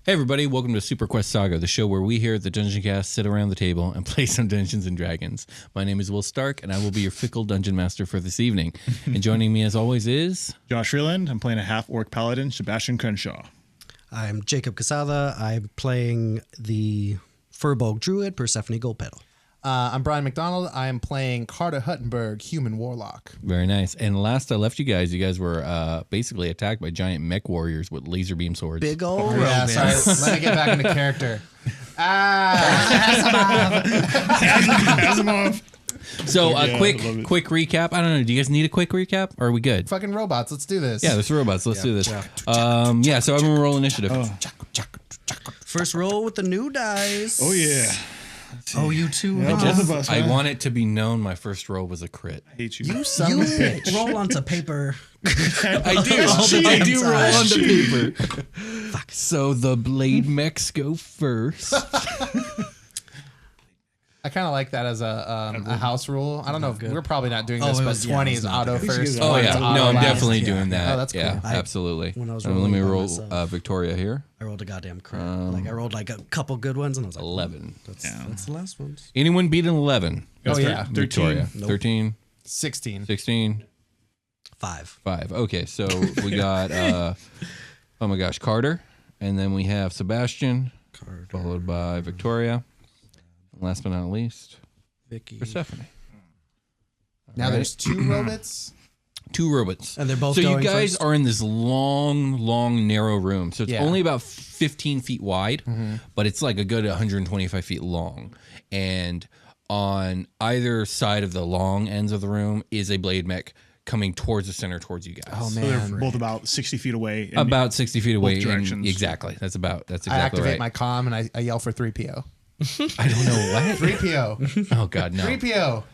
Hey everybody, welcome to Superquest Saga, the show where we here at the Dungeon Cast sit around the table and play some Dungeons and Dragons. My name is Will Stark, and I will be your fickle dungeon master for this evening. And joining me as always is... Josh Freeland. I'm playing a half-orc paladin, Sebastian Crenshaw. I'm Jacob Casada. I'm playing the Furbolg Druid, Persephone Goldpetal. I'm Brian McDonald. I am playing Carter Huttenberg, Human Warlock. Very nice. And last I left you guys were basically attacked by giant mech warriors with laser beam swords. Big old Yeah, sorry. Let me get back into character. Asimov. So Yeah, a quick recap. I don't know. Do you guys need a quick recap? Or are we good? Fucking robots. Let's do this. Yeah, there's robots. Let's do this. Yeah, so everyone roll initiative. First roll with the new dice. Oh, yeah. Oh, you too. Yeah, both of us, I huh? want it to be known my first roll was a crit. I hate you. You son of a bitch. roll onto paper. I do roll on the paper. Fuck. So the blade mechs go first. I kind of like that as a house rule. I don't know if we're probably not doing this, it but was- 20 yeah, is it was auto not first. Oh 20 yeah, is auto no, I'm last. definitely Yeah. doing that. Oh, that's cool. Yeah, absolutely. when I was Let rolling me by roll myself. Victoria here. I rolled a goddamn crit. I rolled like a couple good ones, and I was like, 11. That's the last ones. Anyone beat an 11? Oh, yeah. 13. Victoria. Nope. 13, 16. 16, 5. 5. Okay, so we got oh my gosh, Carter, and then we have Sebastian, followed by Victoria. And last but not least, Vicky. Persephone. Now there's 2 robots. 2 robots. And they're both So you going guys first? are in this long, narrow room. So it's Yeah. only about 15 feet wide, but it's like a good 125 feet long. And on either side of the long ends of the room is a blade mech coming towards the center, towards you guys. Oh, So they're man. both about 60 feet away. in About 60 feet away. directions. Exactly. That's I exactly activate right. my comm and I yell for 3PO. I don't know what. 3PO. Oh, God, no. 3PO.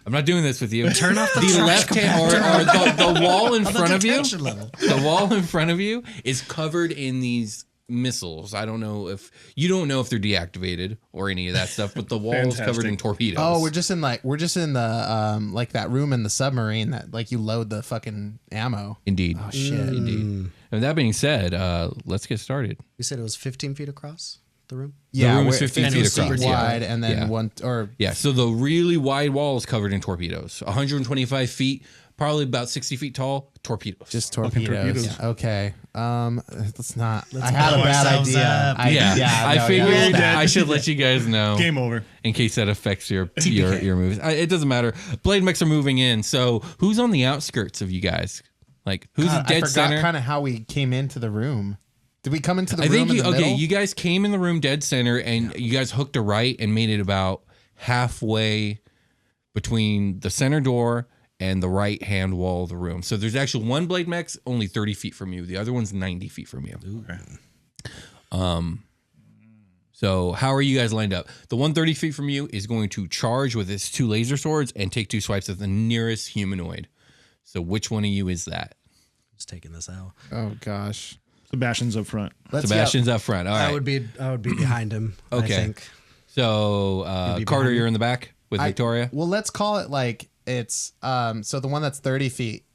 I'm not doing this with you. Turn off the left hand or the wall in front of you. Detention level. The wall in front of you is covered in these missiles. I don't know if you don't know if they're deactivated or any of that stuff, but the wall is covered Fantastic. in torpedoes. Oh, we're just in the like that room in the submarine that like you load the fucking ammo. Indeed. Oh shit. Indeed. And that being said, let's get started. You said it was 15 feet across the room? Yeah, room is we're 15 15 feet across. wide, and then Yeah. one or Yeah, so the really wide wall is covered in torpedoes. 125 feet, probably about 60 feet tall, torpedoes. just torpedoes. torpedoes. Yeah. Okay. Let's not. Let's I had a blow bad ourselves idea. up. I figured yeah. I should let you guys know. Game over. In case that affects your moves. It doesn't matter. Blade mechs are moving in. So who's on the outskirts of you guys? Like who's God, dead I forgot center? kind of how we came into the room. Did we come into the I room think in the middle? you guys came in the room dead center and you guys hooked a right and made it about halfway between the center door and the right hand wall of the room. So there's actually one blade mech's only 30 feet from you. The other one's 90 feet from you. So how are you guys lined up? The one 30 feet from you is going to charge with its 2 laser swords and take 2 swipes at the nearest humanoid. So which one of you is that? Just taking this out. Oh gosh. Sebastian's up front. Sebastian's up front. All right. I would be behind him. Okay. I think. So be Carter, behind you're in the back with Victoria. Well, let's call it like it's so the one that's 30 feet.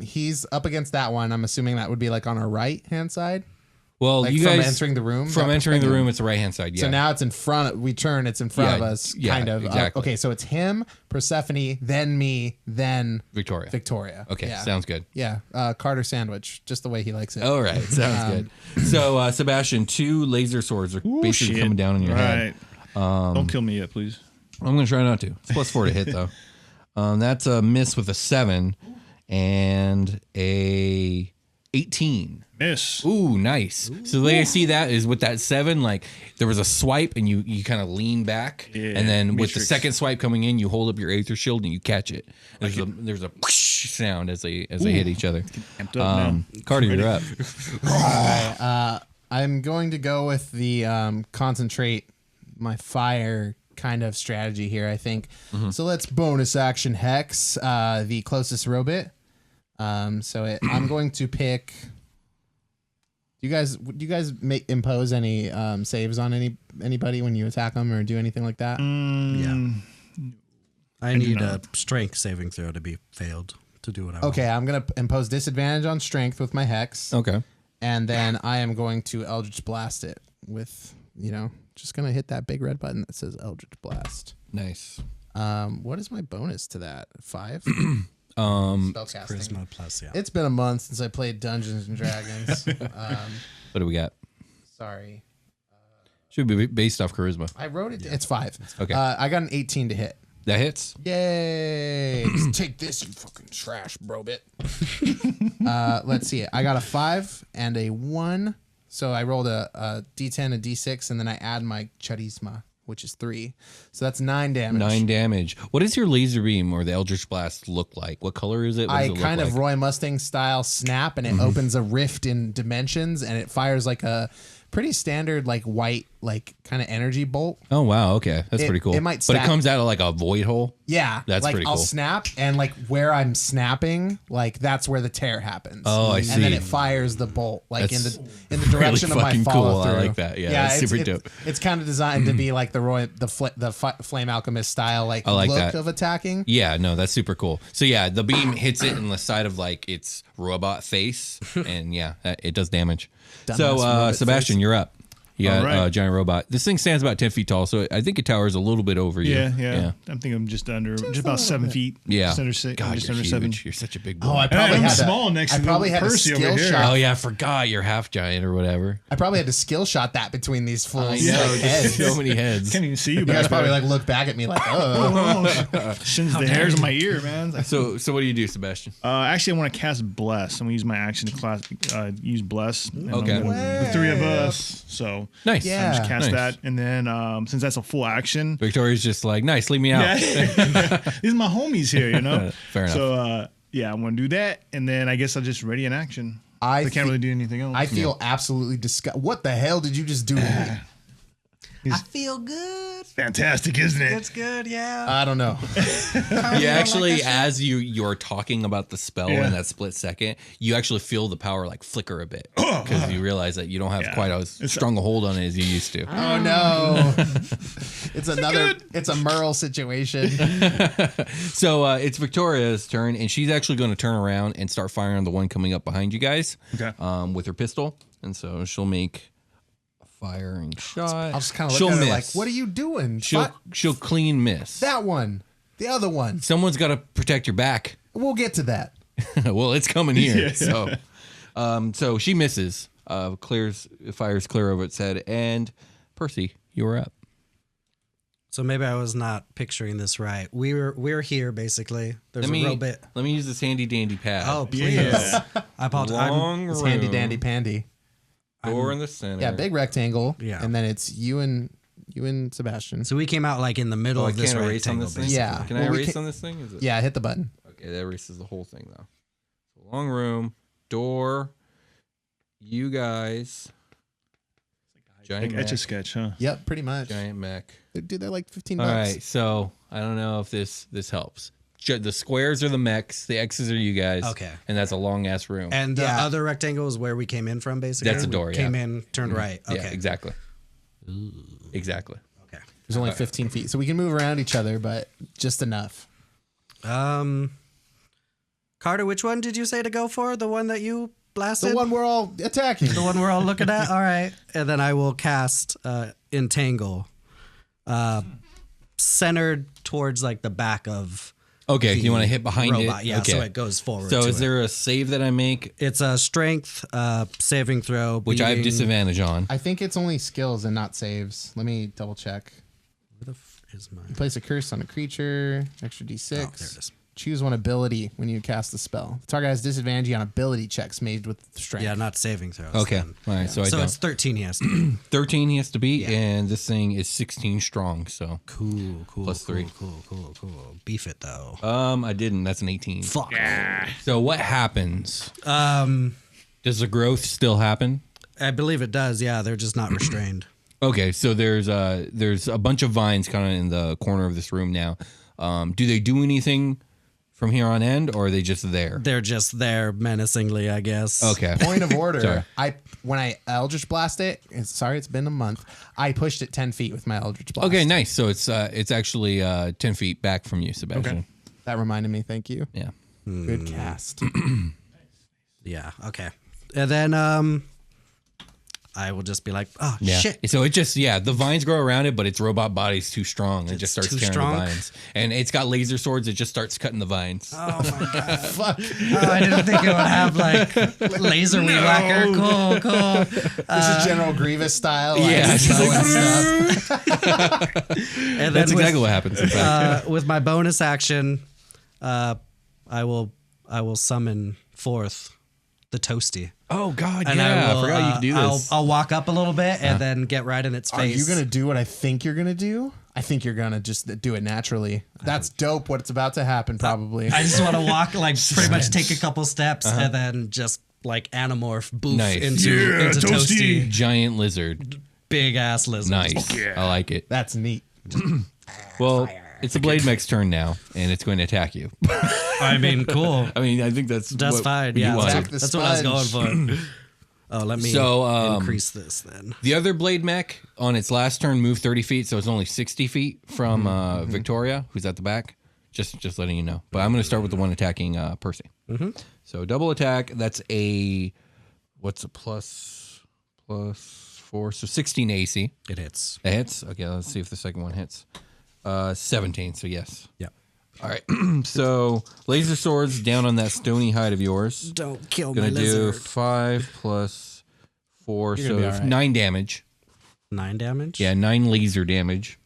He's up against that one. I'm assuming that would be like on our right hand side. Well, Like you from guys entering the room. from that entering the perspective? room, it's the right hand side. Yeah. So now it's in front. We turn. It's in front Yeah, of us. yeah, Kind of. exactly. Okay. So it's him, Persephone, then me, then Victoria. Victoria. Okay, Yeah. sounds good. Yeah. Carter sandwich, just the way he likes it. All right, sounds good. So Sebastian, 2 laser swords are basically shit. coming down on your head. Right. Don't kill me yet, please. I'm gonna try not to. It's +4 to hit though. That's a miss with a 7 and a 18. Miss. Ooh, nice. So the way I see that is with that 7, like there was a swipe and you kind of lean back, Yeah, and then with the Matrix. second swipe coming in, you hold up your Aether shield and you catch it. There's a whoosh sound as they hit each other. Amped up now. Carter, you're up. I'm going to go with the concentrate my fire kind of strategy here, I think. So let's bonus action hex the closest robot. I'm going to pick. Do you guys impose any saves on anybody when you attack them or do anything like that? Yeah. I need a strength saving throw to be failed to do what I want. Okay, I'm gonna impose disadvantage on strength with my hex. Okay. And then I am going to Eldritch Blast it with, just going to hit that big red button that says Eldritch Blast. Nice. What is my bonus to that? 5? Charisma plus, yeah. It's been a month since I played Dungeons and Dragons. What do we got? Sorry. Should be based off charisma. I wrote it. It's 5. Okay. I got an 18 to hit. That hits. Yay. Take this, you fucking trash, bro-bit. Let's see it. I got a 5 and a 1. So I rolled a D10, a D6, and then I add my charisma, which is 3. So that's 9 damage. 9 damage. What does your laser beam or the Eldritch Blast look like? What color is it? What does I it look kind of like? Roy Mustang style snap, and it opens a rift in dimensions, and it fires like a pretty standard like white kind of energy bolt. Oh wow, okay, that's pretty cool. It might but it stack- comes out of like a void hole. Yeah, That's like pretty I'll cool. snap, and like where I'm snapping, like that's where the tear happens. Oh, I And then see. it fires the bolt like That's in the direction really of my fucking follow cool. I through. like that. Yeah, that's super dope. It's kind of designed to be like the Flame Alchemist style like, I like look that. of attacking. Yeah, no, that's super cool. So yeah, the beam hits it in the side of like its robot face, and yeah, it does damage. Dumbass So robot Sebastian, face. you're up. You got All right. a giant robot. This thing stands about 10 feet tall, so I think it towers a little bit over you. Yeah. I think I'm just about 7 feet. Yeah. Just under 6. God, just you're under huge. 7. You're such a big boy. Oh, I And probably I'm had small next I to probably had a Percy over skill here. shot. Oh yeah, I forgot you're half giant or whatever. I probably had to skill shot that between these fools. I Like, know, heads. just so many heads. Can't even see you You guys back probably there. like look back at me like, oh. Shins the hairs on my ear, man. It's like, So what do you do, Sebastian? actually, I want to cast Bless. I'm going to use my action to use Bless. And Okay. I'm gonna- the 3 of us. So Nice. Yeah. just cast Nice. that. And then since that's a full action, Victoria's just like, nice, leave me out. yeah, these are my homies here, you know? Fair enough. So, yeah, I'm going to do that. And then I guess I'll just ready an action. I can't really do anything else. I feel absolutely disgusted. What the hell did you just do to me? I feel good. Fantastic, isn't it? It's good, yeah. I don't know. You actually, as you're talking about the spell Yeah. in that split second, you actually feel the power like flicker a bit because you realize that you don't have quite as strong a hold on it as you used to. Oh no. It's a Merle situation. So it's Victoria's turn, and she's actually going to turn around and start firing on the one coming up behind you guys Okay. with her pistol. And so she'll make a firing shot. I'll just kind of She'll look at her miss. like, what are you doing? She'll clean miss. That one. The other one. Someone's got to protect your back. We'll get to that. Well, it's coming here. So she misses, fires clear over its head, and Percy, you are up. So maybe I was not picturing this right. We're here basically. There's a robot. Let me use this handy dandy pad. Oh, please. Yeah. I apologize. long It's room, handy dandy pandy. door in the center. Yeah, big rectangle. Yeah. And then it's you and Sebastian. So we came out like in the middle Oh, I of this can't erase on rectangle. this thing. Basically. Yeah. Can I Well, we erase can- on this thing? Is it? Yeah, hit the button. Okay, that erases the whole thing though. So long room, door. You guys. Giant Like Etch a mech. Sketch, huh? Yep, pretty much. Giant mech. Dude, they're like 15 All bucks. right, so I don't know if this helps. The squares are the mechs, the X's are you guys. Okay. And that's a long ass room. And the Yeah. other rectangle is where we came in from, basically. That's a door, We Came yeah. in, turned right. Okay. Yeah, exactly. Exactly. Okay. There's only 15 feet. So we can move around each other, but just enough. Carter, which one did you say to go for? The one that you blasted? The one we're all attacking. The one we're all looking at? All right. And then I will cast Entangle. Centered towards like the back of Okay, the you want to hit behind robot. it? Yeah, okay. so it goes forward. So to is it. there a save that I make, It's a strength saving throw. which I have beating- disadvantage on? I think it's only skills and not saves. Let me double check. Where the f is my? Place a curse on a creature. Extra D6. Oh, there it is. Choose one ability when you cast the spell. The target has disadvantage on ability checks made with strength. Yeah, not saving throws. Okay, then. all right. So I So don't. it's 13 he has to do. 13 he has to beat, and this thing is 16 strong. So Cool. Plus 3. Cool. Beef it though. I didn't. That's an 18. Fuck. So what happens? Um, Does the growth still happen? I believe it does. Yeah, they're just not restrained. Okay, so there's a bunch of vines kind of in the corner of this room now. Do they do anything from here on end, or are they just there? They're just there menacingly, I guess. Okay. Point of order. Sorry. When I Eldritch Blast it, it's been a month. I pushed it 10 feet with my Eldritch Blast. Okay, nice. So it's actually 10 feet back from you, Sebastian. Okay. That reminded me. Thank you. Yeah. Good cast. Yeah. Okay. And then I will just be like, oh, Yeah. shit. So it just, the vines grow around it, but its robot body's too strong. It just starts too tearing strong? the vines. And it's got laser swords. It just starts cutting the vines. Oh, my God. Fuck. Oh, I didn't think it would have, like, laser weed whacker. Cool. This is General Grievous style. Yeah. Stuff. And That's then exactly what happens. In fact. with my bonus action, I will summon forth the Toasty. Oh, God, And I forgot you could do this. I'll walk up a little bit and then get right in its Are face. you going to do what I think you're going to do? I think you're going to just do it naturally. That's dope what's about to happen, probably. I just want to walk, like, pretty much take a couple steps and then just, like, anamorph boof Nice. into Toasty. Giant lizard. Big ass lizard. Nice. I like it. That's neat. Well, it's the Blade Mech's turn now, and it's going to attack you. I mean, cool. I mean, I think that's what fine. you Yeah, wanted. that's what I was going for. Oh, let me increase this then. The other Blade Mech on its last turn moved 30 feet, so it's only 60 feet from Victoria, who's at the back. Just letting you know. But I'm going to start with the one attacking Percy. So double attack. That's what's a plus 4? So 16 AC. It hits. It hits. Okay, let's see if the second one hits. 17. So yes. Yeah. All right. So laser swords down on that stony hide of yours. Don't kill Gonna my lizard. do 5 plus 4, You're gonna be so all right. 9 damage. 9 damage? Yeah, 9 laser damage.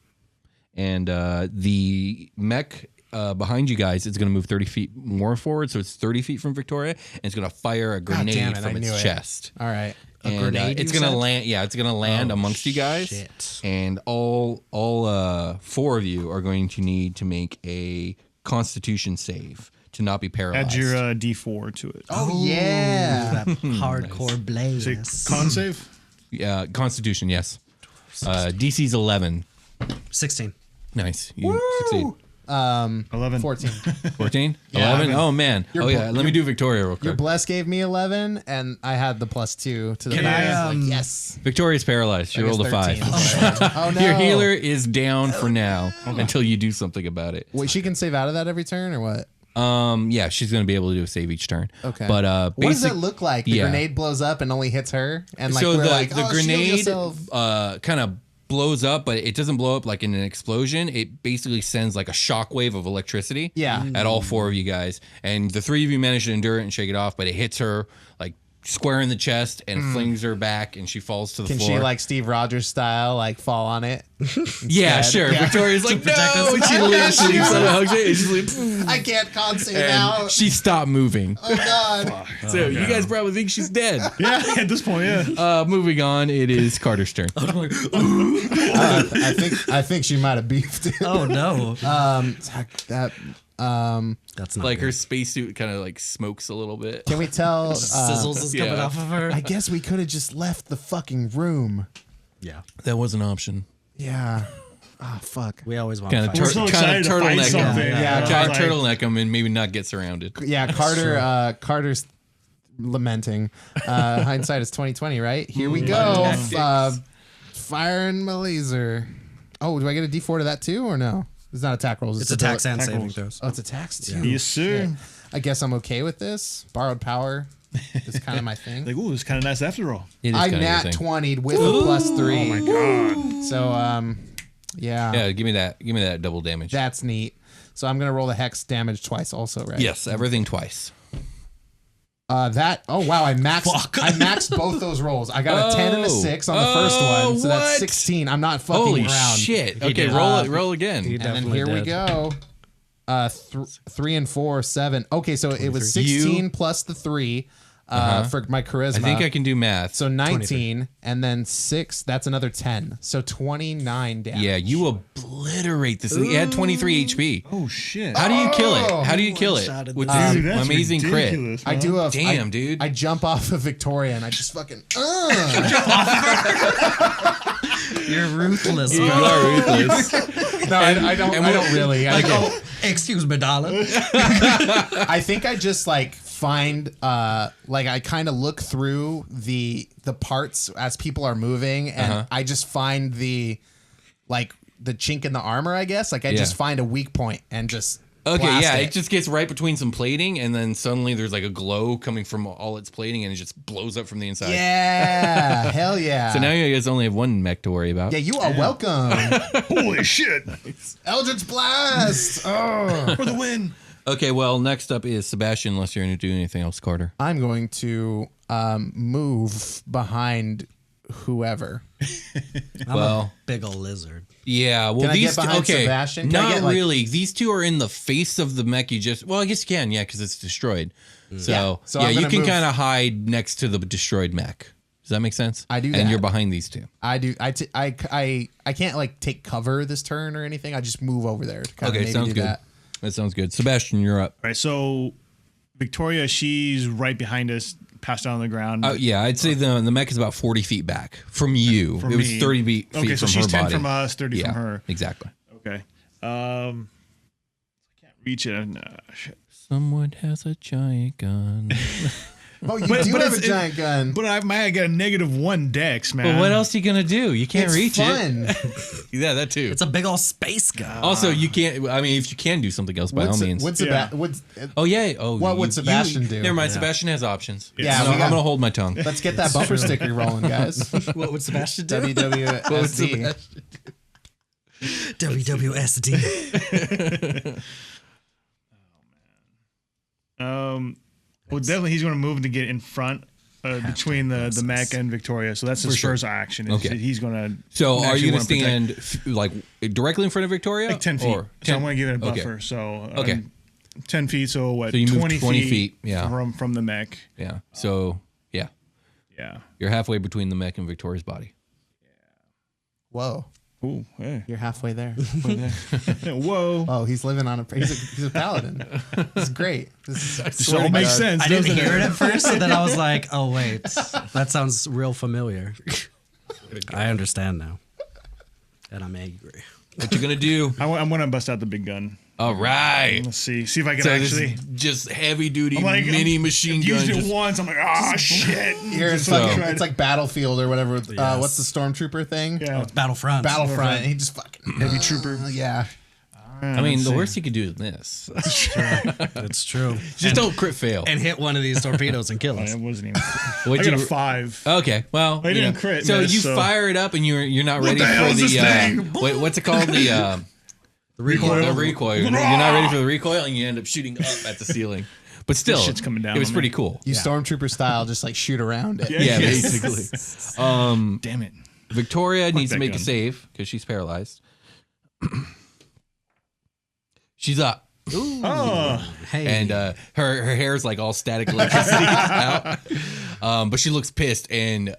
And the mech behind you guys is going to move 30 feet more forward, so it's 30 feet from Victoria, and it's going to fire a grenade damn it, from I knew its it. chest. All right. And, grenade, it's you going to said? land. Yeah, it's going to land amongst you guys. shit. And all 4 of you are going to need to make a Constitution save to not be paralyzed. Add your D4 to it. Oh, yeah. That hardcore blaze. Con save? Yeah, Constitution. Yes. DC's 11. 16. Nice. You succeed. 11. 14. 14? Yeah, 11? Oh, man. Your Oh, yeah. bl- Let me do Victoria real Your quick. bless gave me 11, and I had the +2 to the Can bonus. I, Like, yes. Victoria's paralyzed. She I guess rolled a 5. 13. Oh, no. Your healer is down for now until you do something about it. Wait, she can save out of that every turn, or what? Yeah, she's going to be able to do a save each turn. Okay. But what does it look like? The yeah. grenade blows up and only hits her? And like, so we're the like, oh, shield grenade yourself. kind of blows up, but it doesn't blow up like in an explosion. It basically sends like a shockwave of electricity Yeah. at all 4 of you guys. And the 3 of you manage to endure it and shake it off, but it hits her like square in the chest and flings her back, and she falls to the Can floor. she, like Steve Rogers style, like fall on it? Yeah, instead? sure. Yeah. Victoria's like, protect no! us. And she leaves. She hugs it. And she's like, "Pfft." I can't con save And out. she stopped moving. Oh, God. So you guys probably think she's dead. Yeah, at this point, yeah. Moving on, it is Carter's turn. I think she might have beefed it. Oh, no. That's not Like good. her spacesuit kind of like smokes a little bit. Can we tell? Sizzles is coming yeah. off of her. I guess we could have just left the fucking room. Yeah. That was an option. Yeah. Oh, fuck. We always want Kind to of fight. We're so excited to fight turtleneck something. him. Yeah, Try to like- turtleneck him and maybe not get surrounded. Yeah, Carter's lamenting. Hindsight is 2020, right? Here we go. Firing my laser. Oh, do I get a D4 to that too, or no? It's not attack rolls. It's attacks and attack saving rolls. throws. Oh, it's attacks too. Yes, sir. Shit. I guess I'm okay with this. Borrowed power is kind of my thing. Like, ooh, it's kind of nice after all. It is I kinda nat your thing. 20'd with a +3. Oh my god. So yeah, Yeah, give me that double damage. that's neat. So I'm gonna roll the hex damage twice, also, right? Yes, everything twice. Oh wow, I maxed both those rolls. I got a 10 and a 6 on the first one, so that's what? 16. I'm not fucking Holy around. shit. He Okay, did. roll again. He And then definitely here we did. go. 3 and 4, 7. Okay, so it was 16 plus the 3 for my charisma. I think I can do math. So 19, and then 6. That's another 10. So 29 damage. Yeah, you obliterate this. He had 23 HP. Oh shit. How do you kill it? How do you kill it? One-shotted With the- Dude, this that's amazing crit. ridiculous, I man. do a Damn, dude. I jump off of Victoria and I just fucking. You're ruthless, You bro. are ruthless. No, I don't. I don't really. I, Oh, excuse me, darling. I think I just like find like I kind of look through the parts as people are moving, and I just find the chink in the armor. I guess like I just find a weak point and just Okay, blast yeah, it. it just gets right between some plating, and then suddenly there's like a glow coming from all its plating, and it just blows up from the inside. Yeah, hell yeah. So now you guys only have one mech to worry about. Yeah, you are welcome. Holy shit! Eldritch Blast! Oh. For the win. Okay, well, next up is Sebastian, unless you're going to do anything else, Carter. I'm going to move behind whoever. I'm a big old lizard. Yeah, well, Can I these get behind Sebastian? Can I not get, like- really. These two are in the face of the mech. You just, well, I guess you can, yeah, because it's destroyed. So, So yeah, I'm you gonna can move- kind of hide next to the destroyed mech. Does that make sense? I do And that. you're behind these two. I do. I can't like take cover this turn or anything. I just move over there. To kind of Okay, maybe sounds do good. That sounds good. Sebastian, you're up. All right, so Victoria, she's right behind us, passed out on the ground. Yeah, I'd say the mech is about 40 feet back from you. From It was me. 30 feet Okay, so from she's her 10 body. from us, 30 Yeah, from her. exactly. Okay. I can't reach it. Shit. Someone has a giant gun. Oh, you But- do but have a it's- giant gun. But I might get a -1 dex, man. But what else are you gonna do? You can't It's reach fun. it. Yeah, that too. It's a big old space gun. Also, you can't. I mean, if you can do something else, by all means. What's Yeah. Seba- Oh yeah. Oh, What would Sebastian do? Never mind. Sebastian has options. Yeah, So we I'm got- gonna hold my tongue. Let's get that bumper sticker rolling, guys. What would Sebastian do? WWSD. WWSD. Well, definitely he's going to move to get in front between the mech and Victoria. So that's his sure. first action. is Okay. He's going to. So are you gonna stand like directly in front of Victoria? like 10 feet? Or So I'm going to give it a Okay. buffer. So Okay. 10 feet. So what? So you moved 20 20 feet, yeah. from the mech. Yeah. So yeah, Yeah. you're halfway between the mech and Victoria's body. Whoa, Ooh, hey. you're halfway there. Whoa. Oh, he's living on he's a paladin. This is great. This This all makes sense. I didn't doesn't hear it at first, and then I was like, oh, wait. That sounds real familiar. I understand now. And I'm angry. What you gonna do? I'm going to bust out the big gun. All right. Let's see if I can So actually. this is just heavy duty I'm like, mini machine gun. Used it just- once. I'm like, ah, shit. Here it's So- like it's like Battlefield or whatever. What's the stormtrooper thing? Yeah. Battlefront. Battlefront. He just fucking Heavy trooper. yeah. I mean, the worst you could do is this. It's true. Just don't crit fail. And hit one of these torpedoes and kill us. It wasn't even. What'd I got you- a 5. Okay, well, I you didn't know. crit, So miss, you so- fire it up, and you're not ready the hell for is this the thing? what's it called the recoil. The recoil. You're not ready for the recoil, and you end up shooting up at the ceiling. But still, shit's coming down it was on pretty me. cool. You stormtrooper style, just like shoot around it. Yeah, basically. Damn it. Victoria needs to that make a gun. save because she's paralyzed. She's up. Oh, Hey. And her hair's like all static electricity out, but she looks pissed, and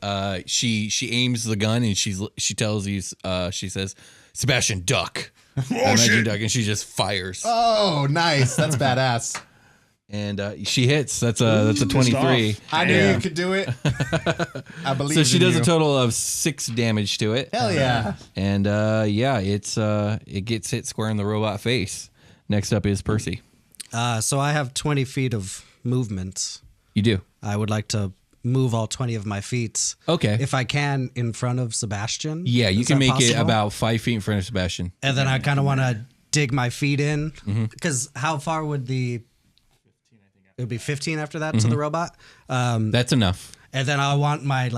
she aims the gun, and she tells you she says, "Sebastian, duck." Imagine shit. duck, and she just fires, Oh, nice. That's badass. and she hits. That's a 23. I knew Yeah. you could do it. I believe. So she in does you. a total of 6 damage to it. Hell yeah. And it gets hit square in the robot face. Next up is Percy. So I have 20 feet of movement. You do. I would like to move all 20 of my feet. Okay. If I can, in front of Sebastian. Yeah, you Is can that make it possible? about 5 feet in front of Sebastian. And then I kind of want to dig my feet in. Mm-hmm. Because how far would the... It would be 15 after that to the robot. That's enough. And then I want my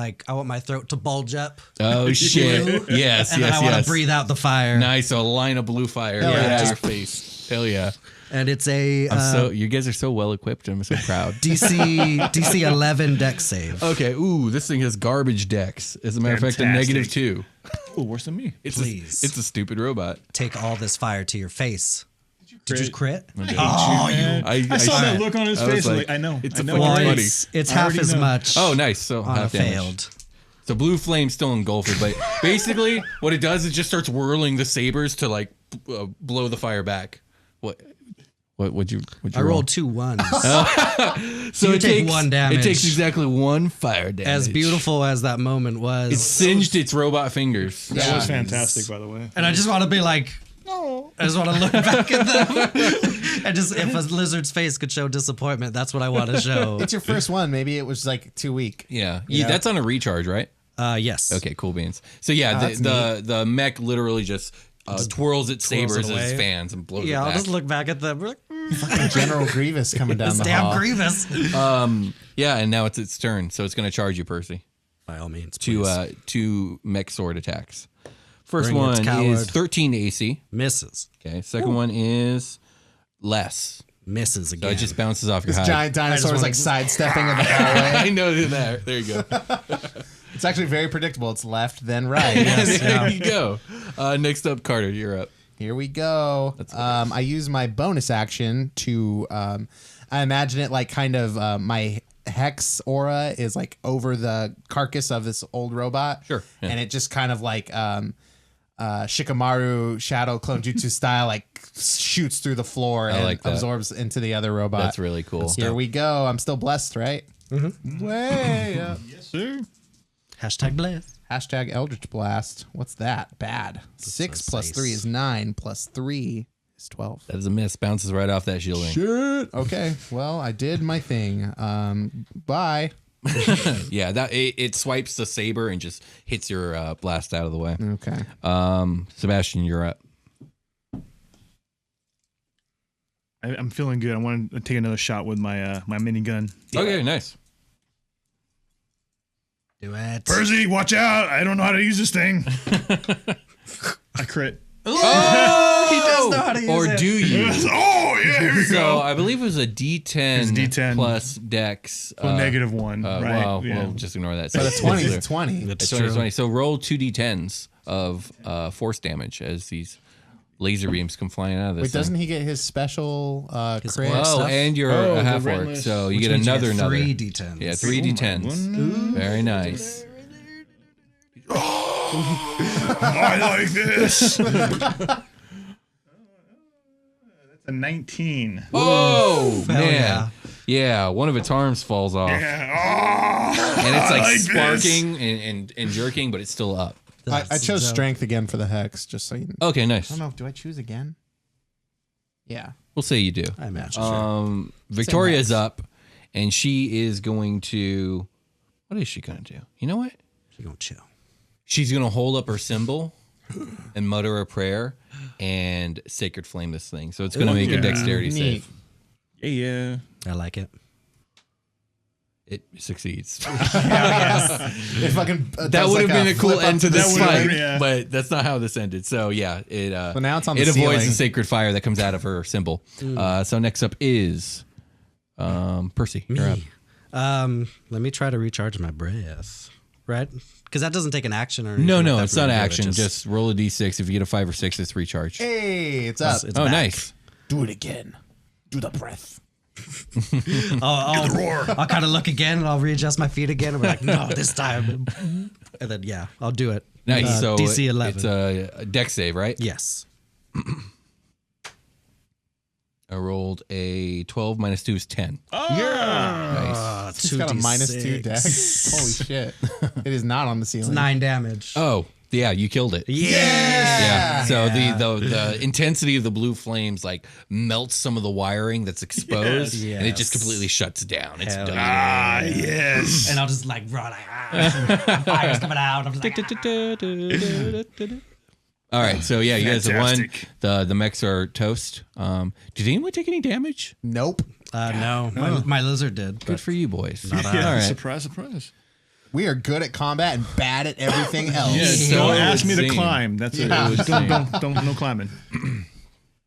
throat to bulge up. Oh shit! Yes, And then yes, I want yes. to breathe out the fire. Nice, a line of blue fire Hell right yeah. out of your face. Hell yeah! And it's a You guys are so well equipped. I'm so proud. DC 11 dex save. Okay, ooh, this thing has garbage decks. As a matter of fact, a Fantastic. -2. oh, worse than me. It's Please. it's a stupid robot. Take all this fire to your face. Did you crit? I saw that look on his I was face. like, I know. it's I a know. fucking Well, buddy. it's I half already as know. much Oh, nice. So on a half damage. failed. So blue flame still engulfed it, but basically what it does is just starts whirling the sabers to like blow the fire back. Would you I rolled 2 ones. So you it take takes 1 damage. It takes exactly 1 fire damage. As beautiful as that moment was. It singed its robot fingers. That was fantastic, by the way. And I just want to be like, I just want to look back at them. And just, if a lizard's face could show disappointment, that's what I want to show. It's your first one. Maybe it was like too weak. Yeah. That's on a recharge, right? Yes. Okay, cool beans. So yeah, that's the mech literally just twirls its twirls it sabers as away. fans and blows it Yeah, I'll back. just look back at them. We're like, Fucking General Grievous coming down this the damn hall. Grievous. Yeah, and now it's its turn, so it's going to charge you, Percy. By all means, Two please. two mech sword attacks. First Bring it, one is coward. 13 AC. Misses. Okay. Second one is less. Misses So again. it just bounces off your This hide. giant dinosaur is like sidestepping in the hallway. I know that. There you go. It's actually very predictable. It's left, then right. There you go. Next up, Carter, you're up. Here we go. I use my bonus action to. I imagine it like kind of my hex aura is like over the carcass of this old robot. Sure, yeah. And it just kind of like Shikamaru Shadow Clone Jutsu style, like shoots through the floor and like that. absorbs into the other robot. That's really cool. Here we go. I'm still blessed, right? Mm-hmm. Way up. Yes, sir. Hashtag bless. Hashtag Eldritch Blast. What's that? Bad. 6 plus 3 is 9 plus 3 is 12. That is a miss. Bounces right off that shielding. Shit. Okay. Well, I did my thing. Bye. Yeah, that it swipes the saber and just hits your blast out of the way. Okay. Sebastian, you're up. I'm feeling good. I want to take another shot with my my minigun. Okay, nice. Do it. Percy, watch out! I don't know how to use this thing. I crit. Oh, he does know how to use or it. do you? Oh yeah, here we So go. I believe it was a D10, It's D10 plus Dex. So -1, right? Well, Yeah. we'll just ignore that. So the 20 It's is 20. It's 20, true. 20. So roll 2D10s of force damage as these laser beams come flying out of this. Wait, thing. doesn't he get his special His crit? aura Oh, stuff? and you're Oh, a the half orc, relentless- so you Which get means another. 3 D10s. Yeah, 3D10s. Very nice. I like this. That's a 19. Oh Hell man, yeah. One of its arms falls off, Yeah. Oh, and it's like, I this. sparking and jerking, but it's still up. I chose strength again for the hex, just so you know. Okay, nice. I don't know. Do I choose again? Yeah. We'll say you do. I imagine. Victoria's up, and she is going to. What is she going to do? You know what? She's going to chill. She's going to hold up her symbol and mutter a prayer and sacred flame this thing. So it's going to make a dexterity Neat. save. Yeah. I like it. It succeeds. It fucking, That does would have like been a cool flip up end to the this would've fight, been, yeah. but that's not how this ended. So yeah, it But now it's on the it avoids ceiling. the sacred fire that comes out of her symbol. So next up is Percy. You're up. Let me try to recharge my breath. Right? Because that doesn't take an action or anything No, like no, that it's for not me to do it. action. Just roll a d6. If you get a 5 or 6, it's recharge. Hey, it's up. It's Oh, back. nice. Do it again. Do the breath. I'll kind of look again and I'll readjust my feet again and be like, no, this time. And then, yeah, I'll do it. Nice. So DC 11. It's a dex save, right? Yes. I rolled a 12 minus 2 is 10. Uh, It's got a -2 dex. Holy shit. It is not on the ceiling. 9 damage. Oh, yeah, you killed it. Yeah. So the intensity of the blue flames like melts some of the wiring that's exposed, and it just Yes. completely shuts down. It's Hell done. Ah, yes. And I'll just like run. Fire's coming out. I'm just like, All right, so yeah, you guys have won. Fantastic. The mechs are toast. Did anyone take any damage? Nope. no, my lizard did. Good for you, boys. Yeah, All right. surprise, surprise. We are good at combat and bad at everything else. Yeah, so don't it ask would me to seem. climb. That's it. Yeah. Just don't, no climbing.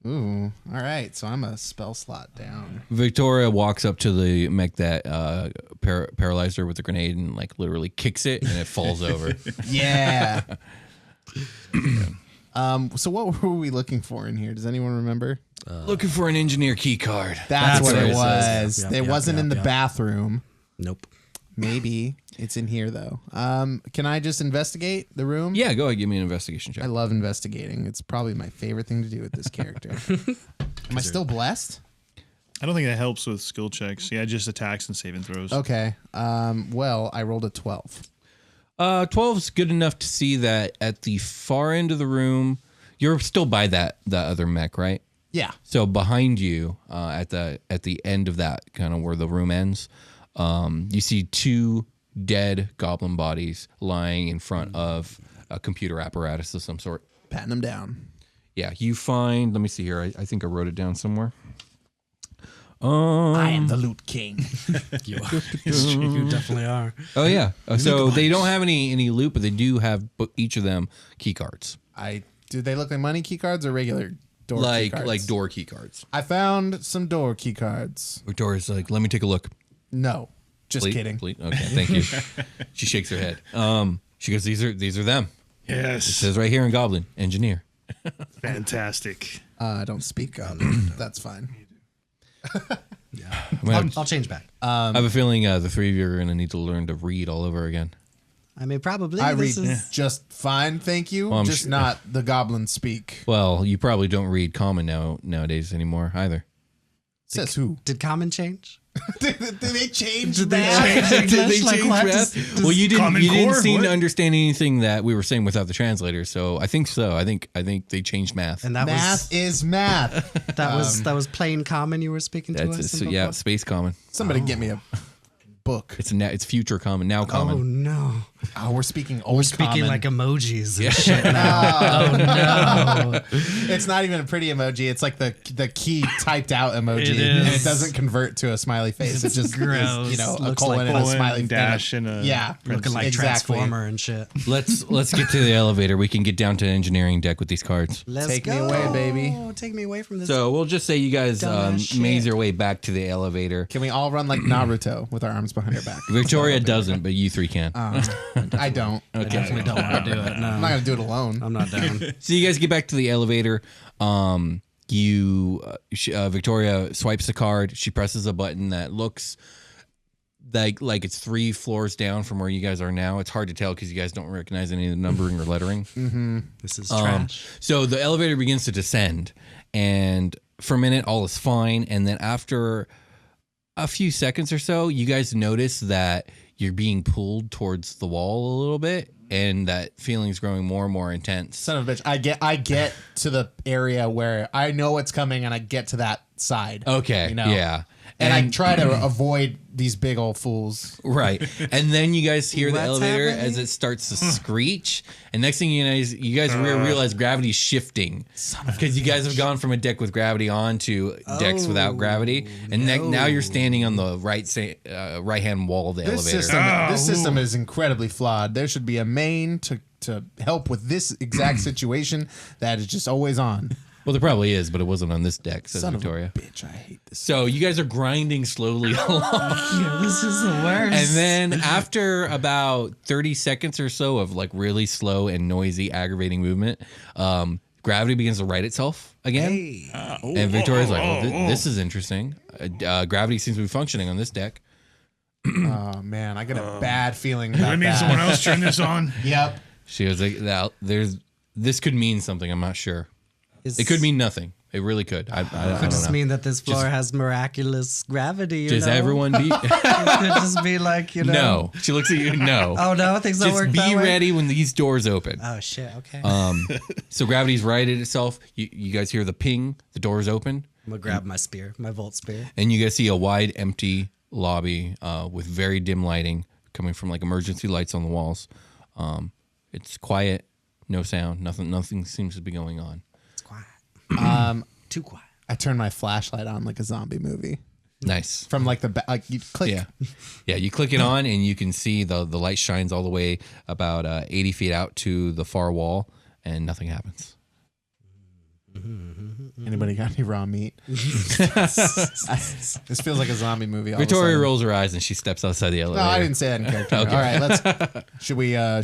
Ooh. All right. So I'm a spell slot down. Victoria walks up to the mech that paralyzed her with the grenade and like literally kicks it, and it falls over. Yeah. So what were we looking for in here? Does anyone remember? Looking for an engineer key card. That's what what it it was. says. Yep, It yep, wasn't yep, in the yep. bathroom. Nope. Maybe it's in here though. Can I just investigate the room? Yeah, go ahead, give me an investigation check. I love investigating. It's probably my favorite thing to do with this character. Am I still blessed? I don't think that helps with skill checks. Yeah, just attacks and saving throws. Okay. Well, I rolled a 12. 12 is good enough to see that at the far end of the room, you're still by that other mech, right? Yeah. So behind you, at the end of that, kind of where the room ends, you see 2 dead goblin bodies lying in front of a computer apparatus of some sort. Patting them down. Yeah, you find. Let me see here. I think I wrote it down somewhere. I am the loot king. You definitely are. Oh yeah. So they don't have any loot, but they do have each of them key cards. Do they look like money key cards or regular door key cards? Like door key cards. I found some door key cards. Victoria's like, let me take a look. No, just kidding. Okay, thank you. She shakes her head. She goes, these are them. Yes. It says right here in Goblin, engineer. Fantastic. I don't speak Goblin. That's fine. I'll change back. I have a feeling the three of you are going to need to learn to read all over again. I mean, probably. I read just fine, thank you. Well, just not the Goblin speak. Well, you probably don't read common nowadays anymore either. Says who? Did common change? Did they change Did they that? change English? Like, what? Well, you didn't Core? seem to What? understand anything that we were saying without the translator. So I think so. I think they changed math. And that Math is math. that was plain common you were speaking to us. Yeah, space common. Somebody get me a book. It's future common, now Oh common. no. Oh, we're speaking old We're speaking common. like emojis. Yeah. And shit now. Oh no. It's not even a pretty emoji. It's like the key typed out emoji. It is. It doesn't convert to a smiley face. It just gross. is, a Looks colon like and a colon, smiley dash, and a yeah, Looking like exactly. Transformer and shit. Let's get to the elevator. We can get down to engineering deck with these cards. Let's Take go. me away, baby. Take me away from this. So we'll just say you guys Dumbass shit. maze your way back to the elevator. Can we all run like Naruto with our arms behind our back? Victoria doesn't, but you three can. I don't. I definitely don't want to do it. No. I'm not gonna do it alone. I'm not down. So you guys get back to the elevator. Victoria swipes the card. She presses a button that looks like it's 3 floors down from where you guys are now. It's hard to tell because you guys don't recognize any of the numbering or lettering. This is trash. So the elevator begins to descend, and for a minute all is fine. And then after a few seconds or so, you guys notice that you're being pulled towards the wall a little bit, and that feeling's growing more and more intense. Son of a bitch. I get to the area where I know what's coming, and I get to that side. Okay, yeah. And I try to avoid these big old fools. Right. And then you guys hear the What's elevator happening? as it starts to screech. And next thing you guys realize gravity's shifting. Because you guys have gone from a deck with gravity on to decks without gravity. And now you're standing on the right-hand wall of the elevator. This system is incredibly flawed. There should be a main to help with this exact situation that is just always on. Well, there probably is, but it wasn't on this deck, says Son Victoria. of a bitch, I hate this. So you guys are grinding slowly along. This is the worst. And then after about 30 seconds or so of like really slow and noisy, aggravating movement, gravity begins to right itself again. And Victoria's like, well, this is interesting. Gravity seems to be functioning on this deck. Oh man, I get a bad feeling about I mean, that. someone else turned this on. Yep. She was like, this could mean something. I'm not sure. It could mean nothing. It really could. I Could don't just know. mean that this floor has miraculous gravity. Does everyone be? It could just be like, No. She looks at you. No. Oh no, things don't Just work be that way? ready when these doors open. Oh shit. Okay. So gravity's righted itself. You guys hear the ping. The doors open. I'm gonna grab my spear, my volt spear. And you guys see a wide, empty lobby with very dim lighting coming from like emergency lights on the walls. It's quiet, no sound, nothing seems to be going on. It's quiet. Too quiet. I turn my flashlight on like a zombie movie. Nice. From like the back, like you click. Yeah. You click it on, and you can see the light shines all the way about 80 feet out to the far wall, and nothing happens. Anybody got any raw meat? This feels like a zombie movie. all of a Victoria sudden. rolls her eyes, and she steps outside the No, elevator. I didn't say that in character. Okay. All right,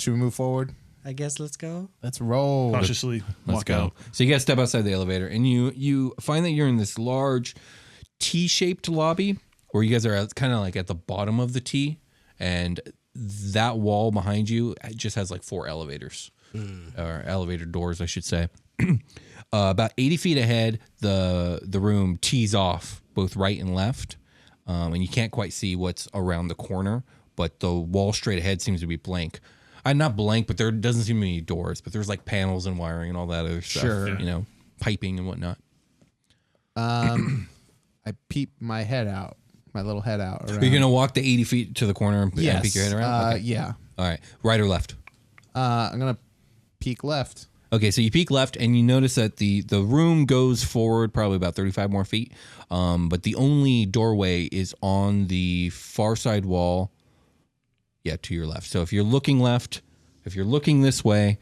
should we move forward? I guess let's go. Let's roll. Cautiously Let's walk go. out. So you guys step outside the elevator, and you find that you're in this large T-shaped lobby where you guys are kind of like at the bottom of the T, and that wall behind you just has like 4 elevators, or elevator doors, I should say. About 80 feet ahead, the room tees off both right and left, and you can't quite see what's around the corner, but the wall straight ahead seems to be blank. Not blank, but there doesn't seem to be any doors, but there's like panels and wiring and all that other stuff. Sure. Piping and whatnot. I peep my head out, my little head out. Around. You're going to walk the 80 feet to the corner and Yes. peek your head around? Okay. Yeah. All right. Right or left? I'm gonna peek left. Okay, so you peek left and you notice that the room goes forward probably about 35 more feet, but the only doorway is on the far side wall, to your left. So if you're looking left, if you're looking this way,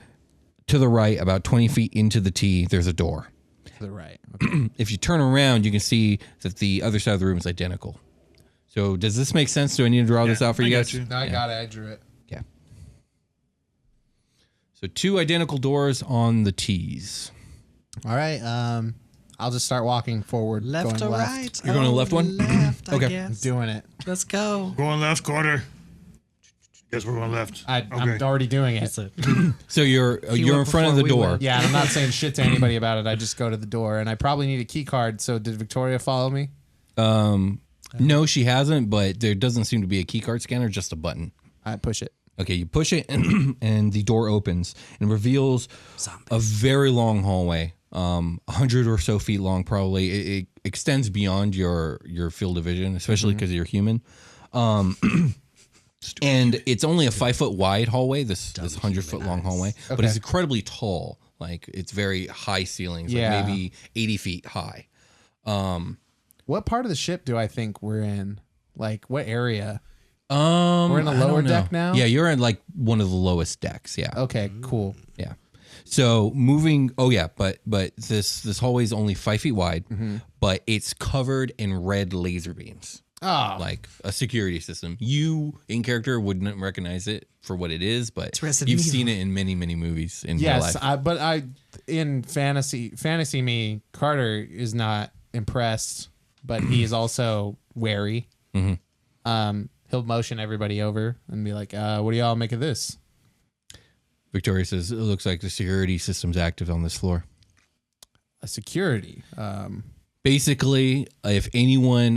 to the right, about 20 feet into the T, there's a door. To the right. Okay. If you turn around, you can see that the other side of the room is identical. So does this make sense? Do I need to draw this out for you guys? got you. No, I got it. I drew it. Yeah. So 2 identical doors on the T's. All right. I'll just start walking forward. Left going or left. right? You're going to the left one? Left, Okay. I guess. Doing it. Let's go. Going left, Carter. Guess we're going left. I'm already doing it. So you're in front of the door. Yeah, and I'm not saying shit to anybody about it. I just go to the door, and I probably need a key card. So did Victoria follow me? No, she hasn't, but there doesn't seem to be a keycard scanner, just a button. I push it. Okay, you push it, and the door opens and reveals a very long hallway, 100 or so feet long, probably. It extends beyond your field of vision, especially because you're human. And it's only a 5-foot wide hallway, this 100-foot long hallway, but it's incredibly tall. Like, it's very high ceilings, like maybe 80 feet high. What part of the ship do I think we're in? Like, what area? We're in the lower deck now? Yeah, you're in like one of the lowest decks. Yeah. Okay, cool. Yeah. So moving. Oh yeah, but this hallway is only 5 feet wide, but it's covered in red laser beams. Oh, Like a security system. You in character wouldn't recognize it for what it is, but Resident you've Evil. seen it in many movies in real yes. life. But in fantasy me, Carter is not impressed, but he is also wary. He'll motion everybody over and be like, what do y'all make of this? Victoria says it looks like the security system's active on this floor. A security. Basically, if anyone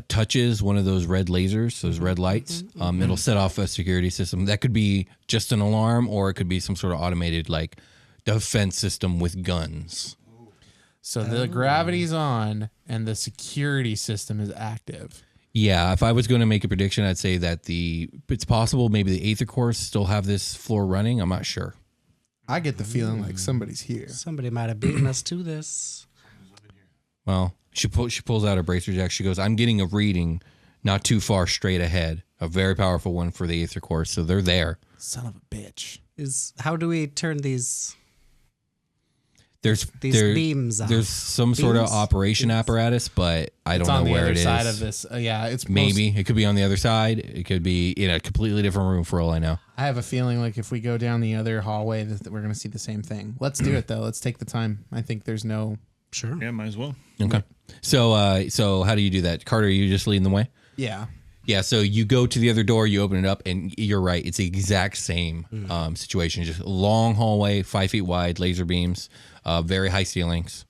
touches one of those red lasers, those red lights, it'll set off a security system. That could be just an alarm, or it could be some sort of automated like defense system with guns. So the gravity's on and the security system is active. Yeah, if I was going to make a prediction, I'd say that it's possible maybe the Aether Course still have this floor running. I'm not sure. I get the feeling like somebody's here. Somebody might have beaten us to this. Well, she pulls out a bracer jack. She goes, I'm getting a reading not too far straight ahead. A very powerful one for the Aether Course. So they're there. Son of a bitch. How do we turn these There's beams on? There's some sort of Beams? operation apparatus, but I don't know where it is. It's on the other side of this. Yeah, it's Maybe it could be on the other side. It could be in a completely different room for all I know. I have a feeling like if we go down the other hallway, that we're going to see the same thing. Let's do it though. Let's take the time. I think there's no. Sure. Yeah, might as well. Okay. So how do you do that? Carter, are you just leading the way? Yeah. Yeah, so you go to the other door, you open it up, and you're right. It's the exact same situation. Just a long hallway, 5 feet wide, laser beams, very high ceilings.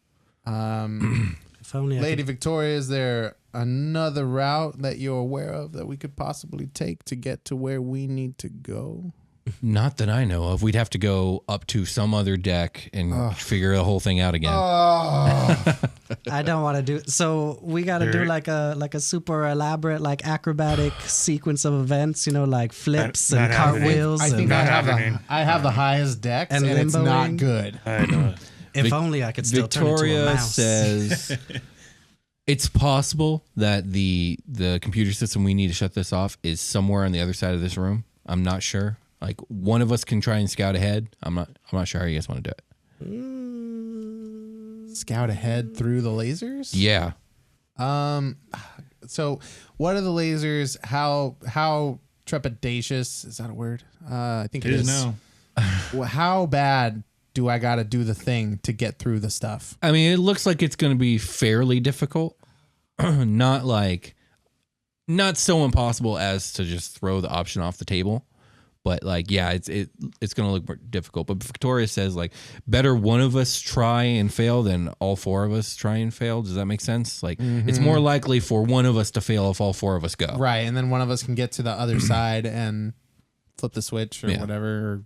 If only Lady Victoria, is there another route that you're aware of that we could possibly take to get to where we need to go? Not that I know of. We'd have to go up to some other deck and figure the whole thing out again. I don't want to do. So we got to do like a super elaborate like acrobatic sequence of events. You know, like flips Not and happening. cartwheels. I think and, I have the highest decks, and it's limboing. not good. I know. if only I could still turn into a Victoria mouse. says it's possible that the computer system we need to shut this off is somewhere on the other side of this room. I'm not sure. Like one of us can try and scout ahead. I'm not sure how you guys want to do it. Scout ahead through the lasers? Yeah. So what are the lasers? How trepidatious, is that a word? I think It is now. Well, how bad do I got to do the thing to get through the stuff? I mean, it looks like it's going to be fairly difficult. Not so impossible as to just throw the option off the table. But like, yeah, it's going to look more difficult. But Victoria says like, better one of us try and fail than all four of us try and fail. Does that make sense? Like, it's more likely for one of us to fail if all four of us go. Right, and then one of us can get to the other side and flip the switch or whatever.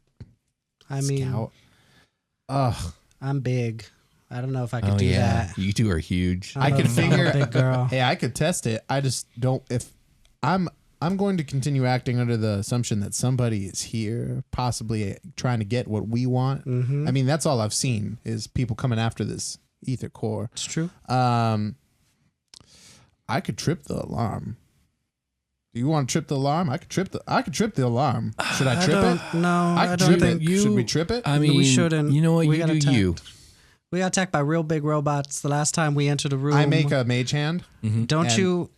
I mean, Scout. Ugh. I'm big. I don't know if I could Oh do yeah, that. you two are huge. I could I'm a figure. big girl. Hey, I could test it. I just don't. If I'm I'm going to continue acting under the assumption that somebody is here, possibly trying to get what we want. Mm-hmm. I mean, that's all I've seen is people coming after this ether core. It's true. I could trip the alarm. Do you want to trip the alarm? I could trip the alarm. Should I trip it? No, I could don't trip think it. Should we trip it? I mean, we shouldn't. You know what? We You got do attacked. you. We got attacked by real big robots the last time we entered the room. I make a mage hand. Don't and- you?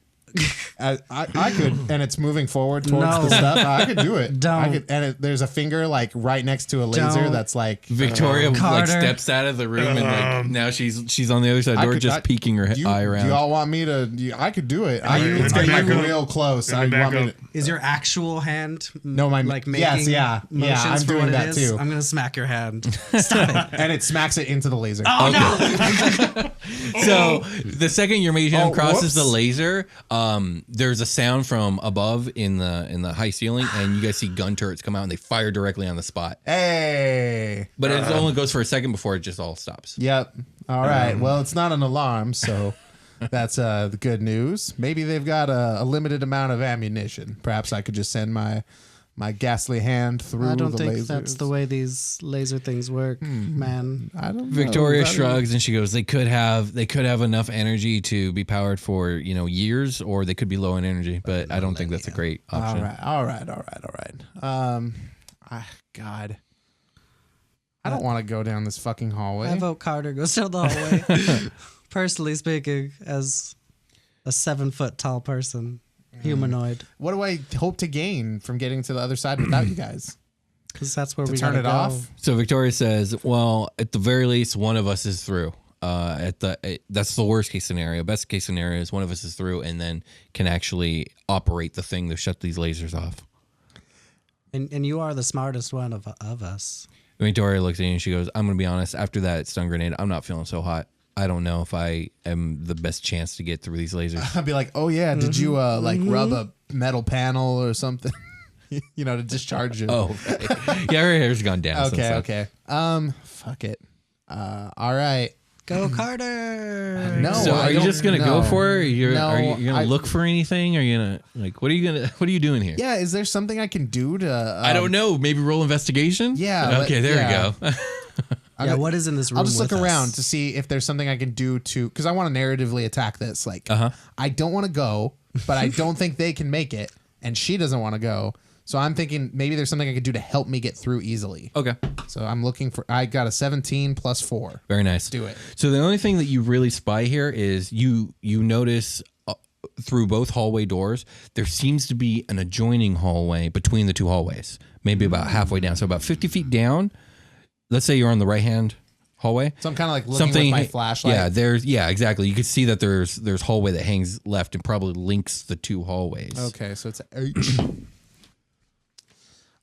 I could, and it's moving forward towards No. the stuff. I could do it. Don't. I could, and there's a finger like right next to a laser Don't. that's like Victoria like Carter. steps out of the room and like now she's on the other side of the door, just peeking her eye around. Do y'all want me to? I could do it. you- It's Let getting me like back up. real close. Let I me want back me up. to. Is your actual hand No, my like making yes, yeah, motions I'm for doing what that it is? too. I'm gonna smack your hand. Stop it. And it smacks it into the laser. Oh no! So the second your mage hand Oh, crosses the whoops. laser, there's a sound from above in the high ceiling, and you guys see gun turrets come out and they fire directly on the spot. Hey. But it only goes for a second before it just all stops. Yep. All right. Well, it's not an alarm, so that's the good news. Maybe they've got a limited amount of ammunition. Perhaps I could just send my ghastly hand through I don't the think lasers. that's the way these laser things work, man. I don't know. Victoria I don't- shrugs and she goes, They could have enough energy to be powered for years, or they could be low in energy. But I don't think that's a great option. All right. God. I don't want to go down this fucking hallway. I vote Carter goes down the hallway. Personally speaking, as a 7-foot tall person, humanoid, What do I hope to gain from getting to the other side without you guys? because that's where To we turn gotta it go. off? So Victoria says, "Well, at the very least, one of us is through. That's the worst case scenario. Best case scenario is one of us is through and then can actually operate the thing to shut these lasers off." And you are the smartest one of us. Victoria looks at you and she goes, "I'm going to be honest. After that stun grenade, I'm not feeling so hot. I don't know if I am the best chance to get through these lasers." I'd be like, oh yeah, did you like rub a metal panel or something? To discharge it. Oh, right. Yeah, her hair's gone down. since okay, then. okay. Fuck it. All right. Go Carter! No, So I are you don't- just gonna no. go for it? No, Are you gonna I- look for anything? Are you gonna what are you doing here? Yeah, is there something I can do to? I don't know. Maybe roll investigation. Yeah, Okay, there yeah. you go. Yeah, what is in this room? I'll just look with around us? to see if there's something I can do to, because I want to narratively attack this. Like, I don't want to go, but I don't think they can make it, and she doesn't want to go. So I'm thinking maybe there's something I could do to help me get through easily. Okay. So I'm looking for. I got a 17 plus 4. Very nice. Do it. So the only thing that you really spy here is you notice through both hallway doors there seems to be an adjoining hallway between the two hallways, maybe about halfway down, so about 50 feet down. Let's say you're on the right hand hallway. So I'm kind of like looking with my flashlight. Yeah, exactly. You can see that there's hallway that hangs left and probably links the two hallways. Okay, so it's H.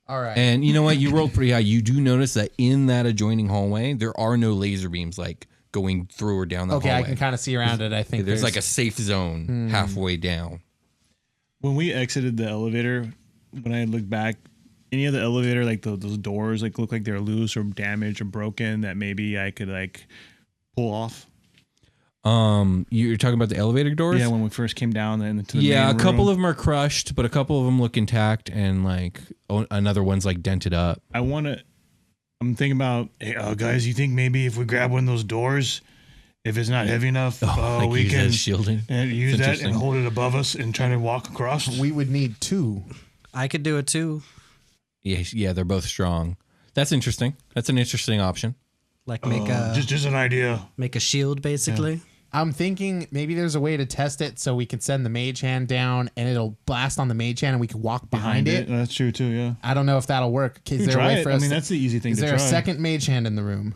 All right. And you know what? You rolled pretty high. You do notice that in that adjoining hallway, there are no laser beams like going through or down the okay, hallway. I can kind of see around it. I think There's like a safe zone halfway down. When we exited the elevator, when I looked back, any of the elevator, like those doors, like look like they're loose or damaged or broken that maybe I could like pull off. You're talking about the elevator doors? Yeah, when we first came down into the Yeah, a main couple room. of them are crushed, but a couple of them look intact, and like another one's like dented up. I'm thinking about, hey, guys, you think maybe if we grab one of those doors, if it's not heavy enough, Like we use can as shielding. and use that Interesting. and hold it above us and try to walk across. we would need 2. I could do it too. Yeah, they're both strong. That's interesting. That's an interesting option. Like make a just an idea. make a shield, basically. I'm thinking maybe there's a way to test it so we can send the mage hand down and it'll blast on the mage hand and we can walk behind it. That's true too. Yeah. I don't know if that'll work. Is You there a try way it. for I us? mean, to- that's the easy thing is to there try. a second mage hand in the room?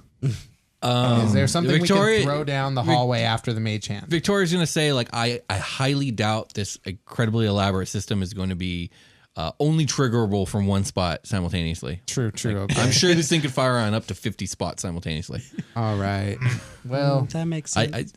Um, Is there something Victoria, we can throw down the hallway after the mage hand? Victoria's going to say, like, I highly doubt this incredibly elaborate system is going to be only triggerable from one spot simultaneously. True. Okay. I'm sure this thing could fire on up to 50 spots simultaneously. All right. Well, That makes sense.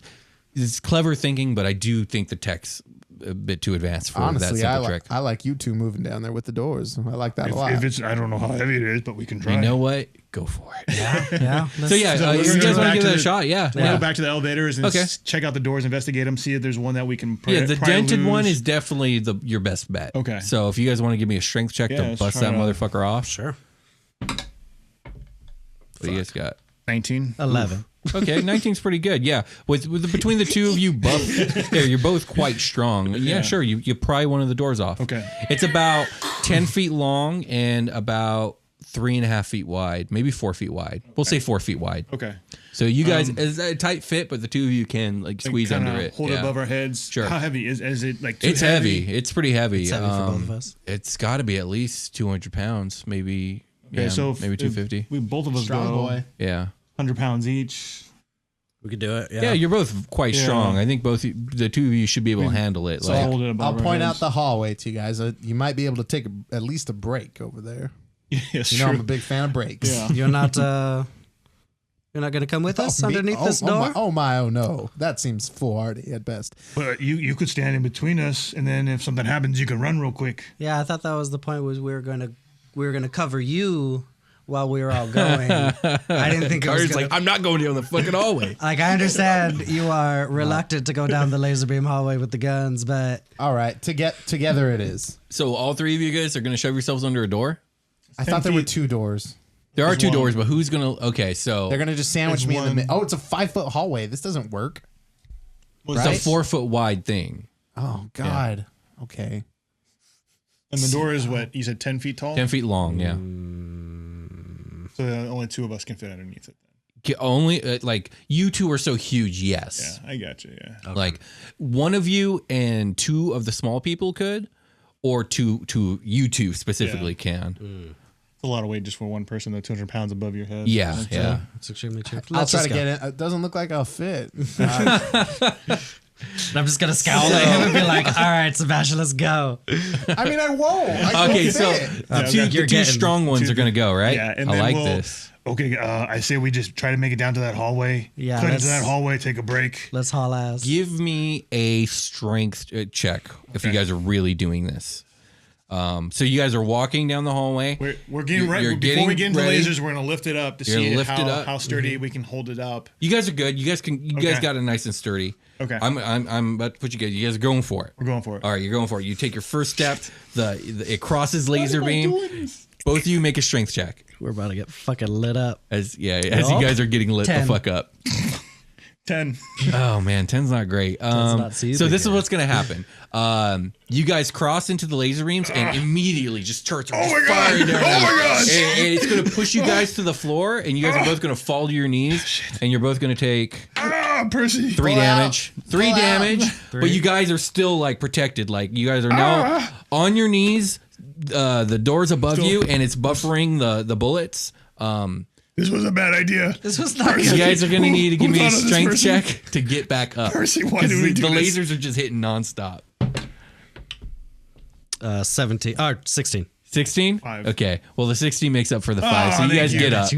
It's clever thinking, but I do think the tech's a bit too advanced for Honestly, that simple trick. I like you two moving down there with the doors. I like that a lot. If it's, I don't know how heavy it is, but we can try. You know what? Go for it. Yeah. So yeah, we're you gonna guys go want to back give to that a the- shot? Yeah. We'll go back to the elevators and Okay. check out the doors, investigate them, see if there's one that we can. Yeah, the pry dented loose. one is definitely your best bet. Okay. So if you guys want to give me a strength check Yeah, to let's bust try that it out. motherfucker off, Sure. what do you guys got? 19. 11. Okay, 19's pretty good. Yeah, between the two of you, you're both quite strong. Yeah, sure. You pry one of the doors off. Okay. It's about 10 feet long and about 3.5 feet wide, maybe 4 feet wide. We'll say 4 feet wide. Okay. So you guys, it's a tight fit, but the two of you can like squeeze Kinda under it. Hold it Yeah. above our heads. Sure. How heavy is it? Like too It's heavy. It's pretty heavy. It's heavy for both of us. It's got to be at least 200 pounds, maybe. Okay, Yeah, so maybe 250. We both of us Strong go boy. Yeah. 100 pounds each. We could do it. Yeah, you're both quite Yeah. strong. I think the two of you should be able to handle it. So Like, hold it above I'll our point out heads. the hallway to you guys. You might be able to take at least a break over there. Yes, You know, I'm a big fan of breaks. Yeah. You're not going to come with us Me? underneath this Oh door? oh no. That seems foolhardy at best. But you could stand in between us, and then if something happens, you can run real quick. Yeah, I thought that was the point. Was we were going to cover you while we were all going. I didn't think it was Carter's gonna, like, I'm not going down the fucking hallway. like I understand you are reluctant to go down the laser beam hallway with the guns, but All right, together it is. So all three of you guys are going to shove yourselves under a door? I thought there were 2 doors. There are There's 2 one. doors, but who's going to... Okay, so They're gonna just sandwich There's me in the one. middle. Oh, it's a 5-foot hallway. This doesn't work. it's right? a 4-foot wide thing. Oh God. Okay. And the door is what? You said 10 feet tall? 10 feet long, yeah. So only 2 of us can fit underneath it. Only, like, you two are so huge, yes. Yeah, I got you. Yeah. Like, one of you and 2 of the small people could, or two you two specifically can. It's a lot of weight just for one person, though, 200 pounds above your head. Yeah, That's, yeah. it's extremely true. I'll try to get it. It doesn't look like I'll fit. I'm just going to scowl at him and be like, all right, Sebastian, let's go. I mean, I won't. I Okay, can't so fit. the two, You're the two getting strong ones are going to go, right? Yeah, and I then like we'll, this. Okay, I say we just try to make it down to that hallway. Yeah, Cut into let's- that hallway, take a break. Let's haul ass. Give me a strength check if you Okay. guys are really doing this. So you guys are walking down the hallway. We're getting ready. You're Before getting we get into ready. lasers, we're going to lift it up to You're gonna see lift it up. how sturdy we can hold it up. You guys are good. You guys Okay. got it nice and sturdy. Okay. I'm about to put you guys. You guys are going for it. We're going for it. All right, you're going for it. You take your first step. It crosses laser beam. Both of you make a strength check. We're about to get fucking lit up. As you Nope. guys are getting lit 10. the fuck up. 10. Oh man, 10's not great. not seething So this is here. what's gonna happen. You guys cross into the laser beams and immediately just turrets are just my God. firing down. Oh my God. And it's gonna push you guys to the floor, and you guys are both gonna fall to your knees, and you're both gonna take Percy. 3 Pull out. damage. 3 Pull out. damage. But you guys are still like protected. Like you guys are now on your knees. The door's above you, and it's buffering the bullets. This was a bad idea. This was not You good. guys are gonna need to give Who me a thought of this strength person? check to get back up. Percy, why 'Cause did we do the this? lasers are just hitting nonstop. 17 or 16. 16? 5. Okay. Well, the 16 makes up for the 5. so you thank guys you. get up.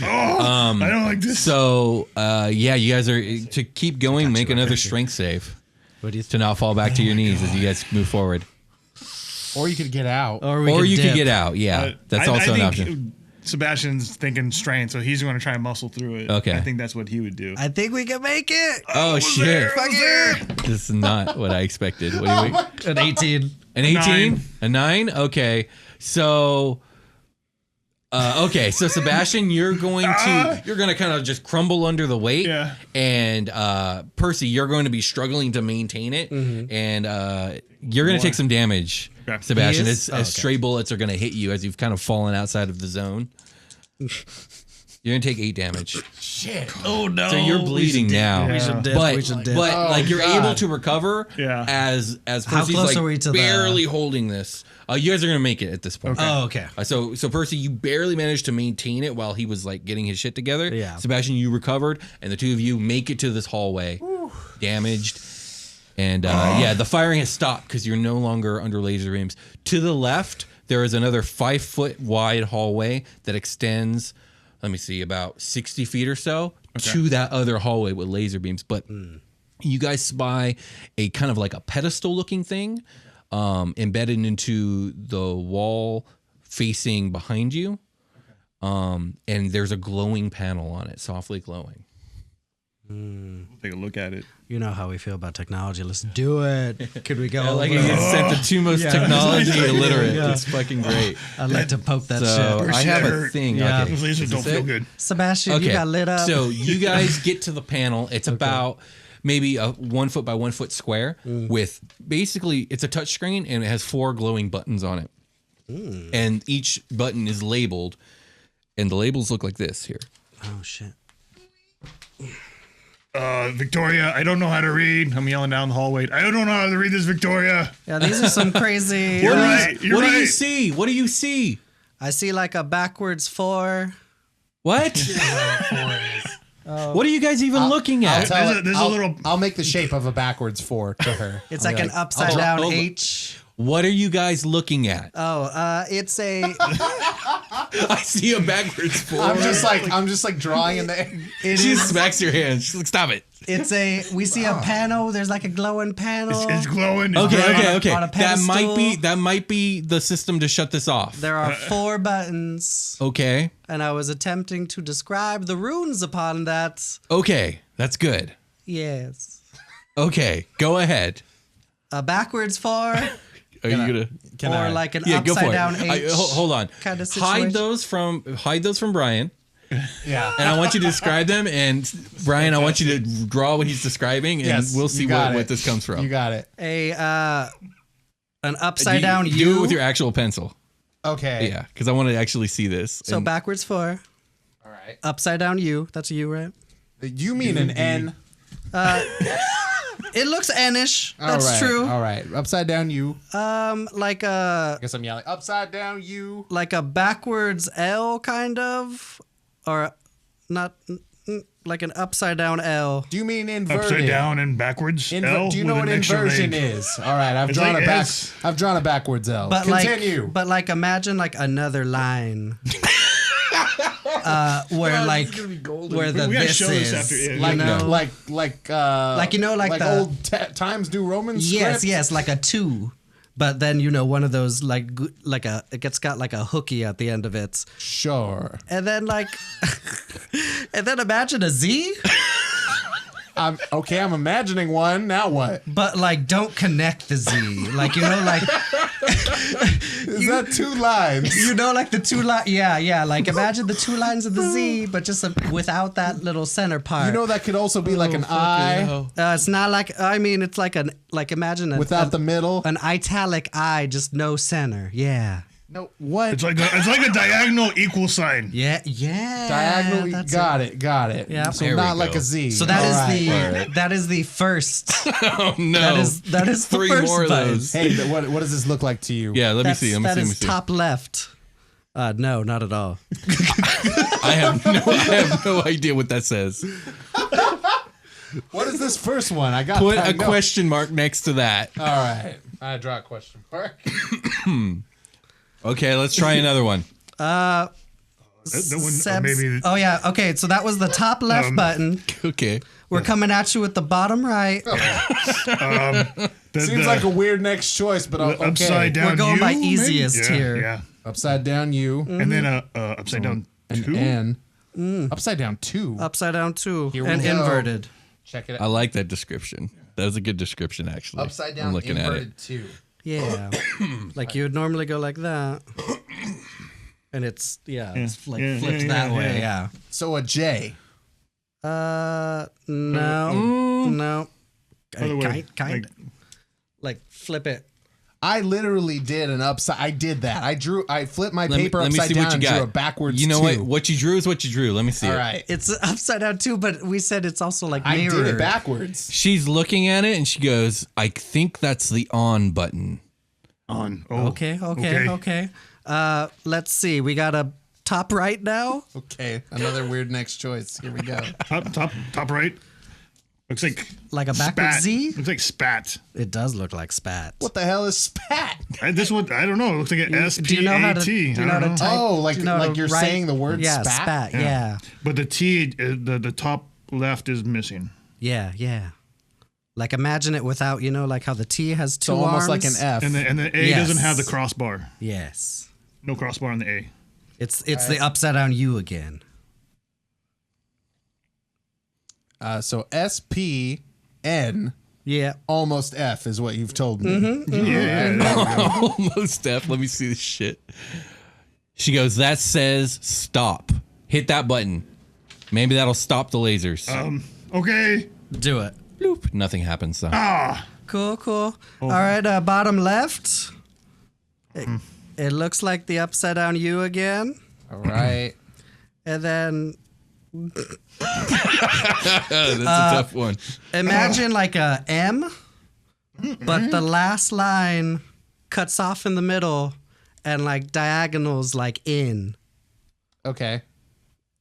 I don't like this. So, yeah, you guys are to keep going. Make another strength save What do you to not fall back to your knees as you guys move forward. Or you could get out. Or Or you dip. could get out. Yeah, that's I also an think option. Sebastian's thinking strength, so he's going to try and muscle through it. Okay. I think that's what he would do. I think we can make it. Oh shit! Fuck it. This is not what I expected. What do you An 18. An 18? 9. A 9? Okay. So so Sebastian, you're going to kind of just crumble under the weight. Yeah. And Percy, you're going to be struggling to maintain it. And you're going to take some damage, Okay. Sebastian, He is? as stray bullets are going to hit you as you've kind of fallen outside of the zone. You're going to take 8 damage. Shit. Oh no. So you're bleeding now. We should dip. But, we should dip. but like you're God. able to recover Yeah. as How Percy's close like are we to the- barely holding this. You guys are gonna make it at this point. Oh, okay. So Percy, you barely managed to maintain it while he was like getting his shit together. Yeah. Sebastian, you recovered, and the two of you make it to this hallway, damaged. And yeah, the firing has stopped because you're no longer under laser beams. To the left, there is another 5-foot wide hallway that extends, let me see, about 60 feet or so to that other hallway with laser beams. But you guys spy a kind of like a pedestal looking thing embedded into the wall facing behind you. And there's a glowing panel on it, softly glowing. Take a look at it. You know how we feel about technology. Let's do it. Could we go? I like it gets sent the two most technology illiterate. Yeah. It's fucking great. I'd like to poke that So shit. I have a hurt. thing. Yeah. Okay. Those lasers Is don't this feel it? good. Sebastian, you got lit up. So you guys get to the panel. It's about maybe a 1 foot by 1 foot square with basically it's a touch screen and it has 4 glowing buttons on it. And each button is labeled, and the labels look like this here. Oh shit. Victoria, I don't know how to read. I'm yelling down the hallway. I don't know how to read this, Victoria. Yeah, these are some crazy. You're right. You're What do you right. see? What do you see? I see like a backwards 4. What? What are you guys even looking I'll at? tell There's it- a- there's a I'll- little- I'll make the shape of a backwards 4 to her. It's I'll like be an upside down hold on. H. What are you guys looking at? Oh, it's a. I see a backwards 4. I'm just like drawing in the. It She is. smacks your hand. She's like, stop it. It's a. We see a panel. There's like a glowing panel. It's glowing. It's Okay, bright. okay. on a That might be the system to shut this off. There are 4 buttons, Okay. and I was attempting to describe the runes upon that. Okay. That's good. Yes. Okay. Go ahead. A backwards 4, Are you gonna? or like an Yeah, go for upside it. down H. Hold on. Kinda situation. Hide those from Brian, Yeah. and I want you to describe them. And Brian, I want you to draw what he's describing, and Yes, we'll you see got what it. this comes from. You got it. An upside down U. Do it with your actual pencil. Okay. Yeah, because I want to actually see this. So And- backwards 4, All right. upside down U. That's a U, right? You mean an N? It looks N-ish. All That's right, true. All right. Upside down U. Like I guess I'm yelling. Upside down U. a backwards L, kind of, or not like an upside down L. Do you mean inverted? Upside down and backwards. L Do you know with what an extra inversion leg. is? All right, I've It's drawn like a back. S. I've drawn a backwards L. But Continue. like imagine like another line. Where where the We gotta this show this is, after- yeah, you like know? like you know, like the- old Times New Roman Yes, script? yes, like a 2. But then one of those like it's got like a hooky at the end of it, Sure. and then like, and then imagine a Z, I'm imagining one. Now what? but like don't connect the Z, like like Is that 2 lines? like the 2 line, yeah, like imagine the 2 lines of the Z, but just without that little center part. You know that could also be like an I It's not like it's like imagine without the middle. an italic I, just no center. Yeah. No, what? It's like a diagonal equal sign. Yeah. Diagonally. That's Got it. Yeah. So There not we like go. a Z. So that is All right. Alright. that is the first. oh no! That is the 3 first more of button. those. Hey, what does this look like to you? Yeah, let me see. Let me That see. Let me is see. top left. No, not at all. I have no idea what that says. What is this first one? I got Put I a know. question mark next to that. All right. I draw a question mark. Okay, let's try another one. That one, Seb's- maybe. Oh yeah. Okay. So that was the top left button. Okay. We're coming at you with the bottom right. Seems like a weird next choice, but okay. Upside down. We're going U, by maybe? easiest Yeah, here. Yeah. Upside down U. And then upside down An 2. N. Upside down 2. Upside down 2 Here we and go. inverted. Check it I out. like that description. That was a good description, actually. Upside down I'm looking at inverted it. 2. Yeah. Like you would normally go like that. And it's it's like Yeah, flipped yeah, that yeah, way. yeah. Yeah. So a J. No. Other way, Kind like flip it. I literally did an upside. I did that. I flipped my Let me paper see upside what down you and got. drew a backwards You know 2. what? What you drew is what you drew. Let me see All it. right. It's upside down too, but we said it's also like I mirrored. did it backwards. She's looking at it and she goes, I think that's the on button. on. Oh, Okay. Let's see. We got a top right now. Okay. Another weird next choice. Here we go. Top right. Looks like a backwards spat. Z. Looks like spat. It does look like spat. What the hell is spat? This one, I don't know. It looks like an S-P-A-T. Do you know how to? Do you know how to type? Oh, like do you know how to you're write? saying the word Yeah, spat? Yeah. But the T, the top left is missing. Yeah. Like imagine it without, like how the T has two So almost like arms. an F. And the A Yes. doesn't have the crossbar. Yes. No crossbar on the A. It's the upside down U again. So SPN Yeah. almost F is what you've told me. Almost F. Let me see this shit. She goes, that says stop. Hit that button. Maybe that'll stop the lasers. Okay. Do it. Bloop. Nothing happens though. Cool. All right, bottom left. It looks like the upside down U again. All right. And then That's a tough one. imagine like a M, but the last line cuts off in the middle and like diagonals like in. Okay.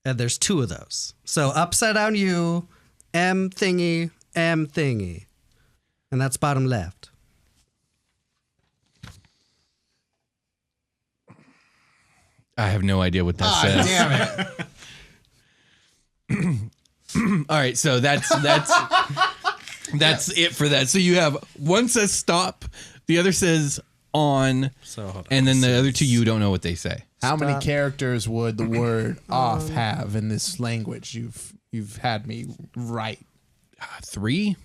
And there's two of those. So upside down U, M thingy, M thingy. And that's bottom left. I have no idea what that says. Damn it. All right, so that's it for that. So you have one says stop, the other says on, So hold on. and then the other two you don't know what they say. How many Stop. characters would the word off have in this language? You've had me right. 3.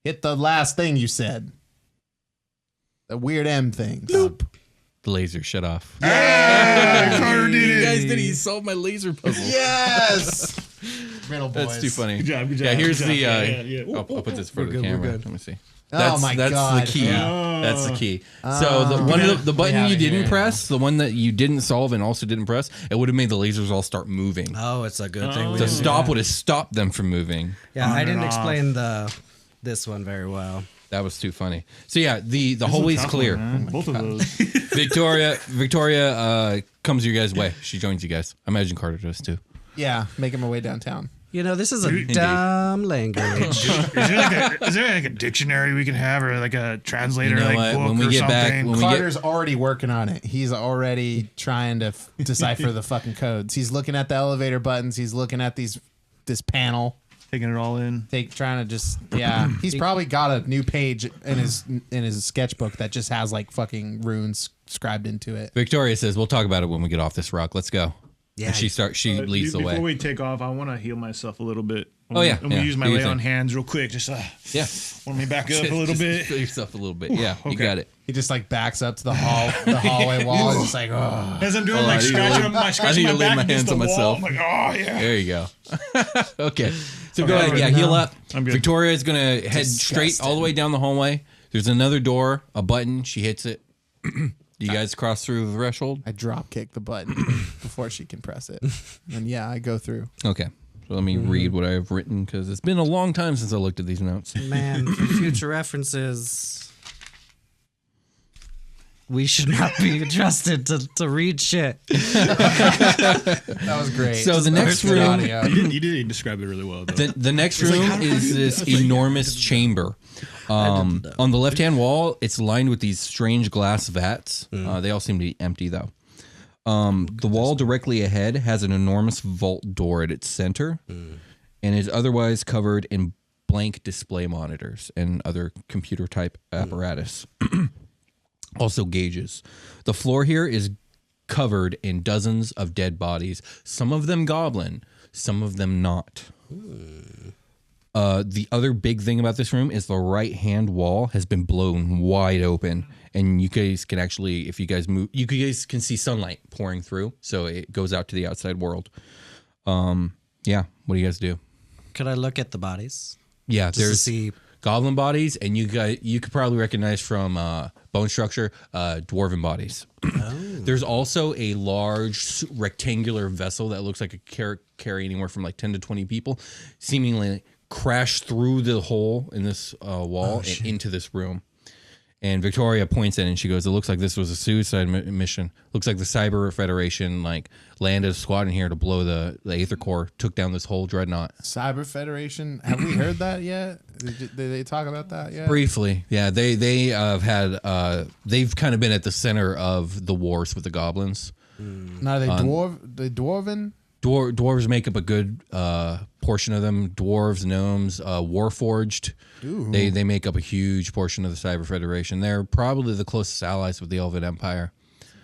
Hit the last thing you said. The weird M thing. The laser shut off. Carter did You it. guys did it. You solved my laser puzzle. Yes. Riddle boys. That's too funny. Good job. Yeah, here's good the. job. Yeah. I'll put this for the good, we're camera. good. Let me see. Oh my that's God. the key. Yeah. That's the key. So the one okay. the We button have you it didn't here. press, the one that you didn't solve and also didn't press, it would have made the lasers all start moving. Oh, it's a good thing. The stop would have stopped them from moving. Yeah, I didn't off. explain this one very well. That was too funny. So yeah, the hallway's Tough clear. one, man. Both of those. Victoria comes your guys' way. She joins you guys. I imagine Carter does too. Yeah, making my way downtown. This is a dumb language. Is there like a dictionary we can have, or like a translator, You know like what? book When we or get back- something? when we get- Carter's already working on it. He's already trying to decipher the fucking codes. He's looking at the elevator buttons. He's looking at this panel. Taking it all in. Trying to just He's probably got a new page in his sketchbook that just has like fucking runes scribed into it. Victoria says, "We'll talk about it when we get off this rock. Let's go." Yeah. And she leads the Before way. we take off, I want to heal myself a little bit. Oh, yeah, I'm gonna yeah. use my Do your lay on thing. hands real quick. Just Yeah. want me back up a little Just bit. feel yourself a little bit. Yeah, you okay. got it. He just like backs up to the hallway wall and just like, oh. As I'm doing Hold on, like I need to scratching lay- my I scratching need my to lay back my against hands the on wall. myself. I'm like, oh yeah. There you go. Okay. So go Okay, ahead. I'm Yeah, good heal now. up. I'm good. Victoria is going to head straight all the way down the hallway. There's another door, a button. She hits it. You guys cross through the threshold? I drop kick the button before she can press it. And yeah, I go through. Okay. So let me read what I've written because it's been a long time since I looked at these notes. Man, for future references, we should not be trusted to read shit. That was great. So the next Good room, audio. You did describe it really well, though. the next room is this enormous chamber. On the left-hand wall, it's lined with these strange glass vats. They all seem to be empty, though. The wall directly ahead has an enormous vault door at its center and is otherwise covered in blank display monitors and other computer-type apparatus. Also gauges. The floor here is covered in dozens of dead bodies, some of them goblin, some of them not. The other big thing about this room is the right-hand wall has been blown wide open, and you guys can actually, if you guys move, you guys can see sunlight pouring through, so it goes out to the outside world. Yeah, what do you guys do? Could I look at the bodies? Yeah, Just to there's see. goblin bodies, and you could probably recognize from bone structure dwarven bodies. There's also a large rectangular vessel that looks like it carry anywhere from like 10 to 20 people, seemingly crash through the hole in this wall and into this room. And Victoria points at it and she goes, "It looks like this was a suicide mission. Looks like the Cyber Federation landed a squad in here to blow the Aether Core, took down this whole dreadnought." Cyber Federation. Have we heard that yet? Did they talk about that yet? Briefly, yeah. They have had they've kind of been at the center of the wars with the goblins. No, they dwarven. Dwarves make up a good portion of them. Dwarves, gnomes, Warforged. Ooh. They make up a huge portion of the Cyber Federation. They're probably the closest allies with the Elven Empire.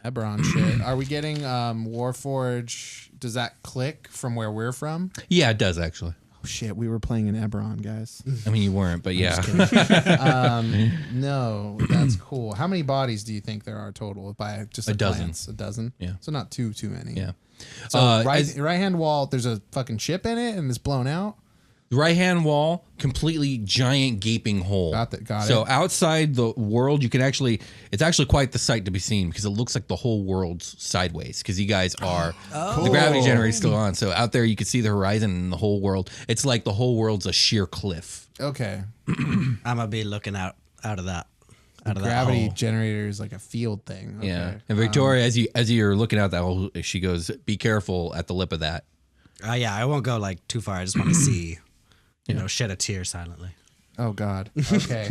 Ebron shit. Are we getting Warforge? Does that click from where we're from? Yeah, it does actually. Oh shit, we were playing in Ebron, guys. I mean, you weren't, but yeah. No, that's cool. How many bodies do you think there are total by just A dozen. glance? A dozen? Yeah. So not too many. Yeah. So right hand wall, there's a fucking ship in it and it's blown out. Right hand wall, completely giant gaping hole. Got So it. outside the world, you can it's actually quite the sight to be seen because it looks like the whole world's sideways because you guys are, the gravity generator's still on. So out there you can see the horizon and the whole world. It's like the whole world's a sheer cliff. Okay. I'm gonna be looking out of that. Out of Gravity that hole. generator is like a field thing. Okay. Yeah. And Victoria, as you're looking out that hole, she goes, be careful at the lip of that. Yeah, I won't go like too far. I just want to see, shed a tear silently. Oh God. Okay.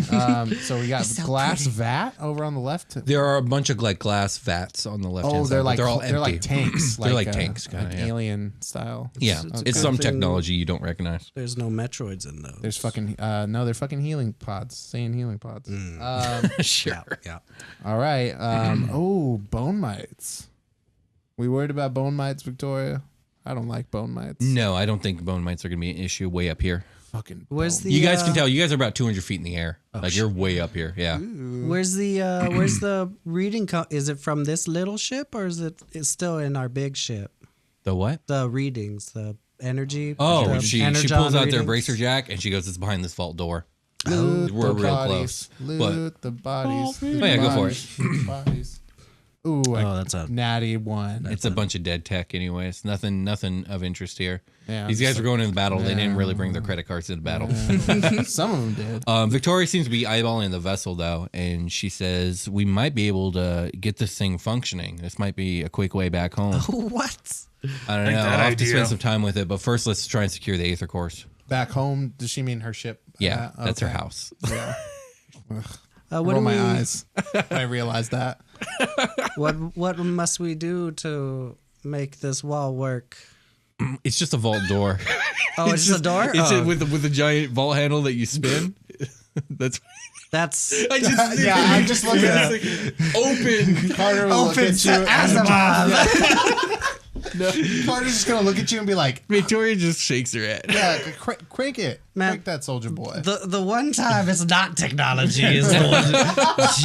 So we got glass vat over on the left. There are a bunch of like glass vats on the left hand Oh, side. they're but like they're all empty. they're like tanks. They're like tanks, like kinda, yeah. alien style. Yeah, It's a it's good some thing- technology you don't recognize. There's no Metroids in those. There's fucking no, they're fucking healing pods. Saying healing pods. Sure. Yeah. All right. Oh, bone mites. We worried about bone mites, Victoria? I don't like bone mites. No, I don't think bone mites are going to be an issue way up here. Fucking. Where's bone- the? You guys can tell. You guys are about 200 feet in the air. Like you're way up here. Yeah. Where's the reading? Is it from this little ship or is it's still in our big ship? The what? The readings, the energy. Oh, the she energon pulls out their readings? bracer jack and she goes, "It's behind this vault door." Loot We're the real bodies. close. Loot the bodies. Oh, yeah, go for it. Loot the bodies. Ooh, Oh, that's a. natty one. It's a bunch of dead tech, anyways. Nothing of interest here. Yeah, These guys are going into battle. They didn't really bring their credit cards into battle. Some of them did. Victoria seems to be eyeballing the vessel though, and she says we might be able to get this thing functioning. This might be a quick way back home. What? I don't know. I'll have to spend some time with it, but first let's try and secure the Aether cores. Back home, does she mean her ship? Yeah, that's her okay. house. Yeah. What Roll do my we? eyes. I realized that. What must we do to make this wall work? It's just a vault door. Oh, it's just a door. It's Oh, with a giant vault handle that you spin. That's. that's I just Yeah, I just look at it. open. Carter will look at you. No. Carter's just gonna look at you and be like, Victoria just shakes her head. "Yeah, crank it, Man. crank that soldier boy." the one time it's not technology is the one.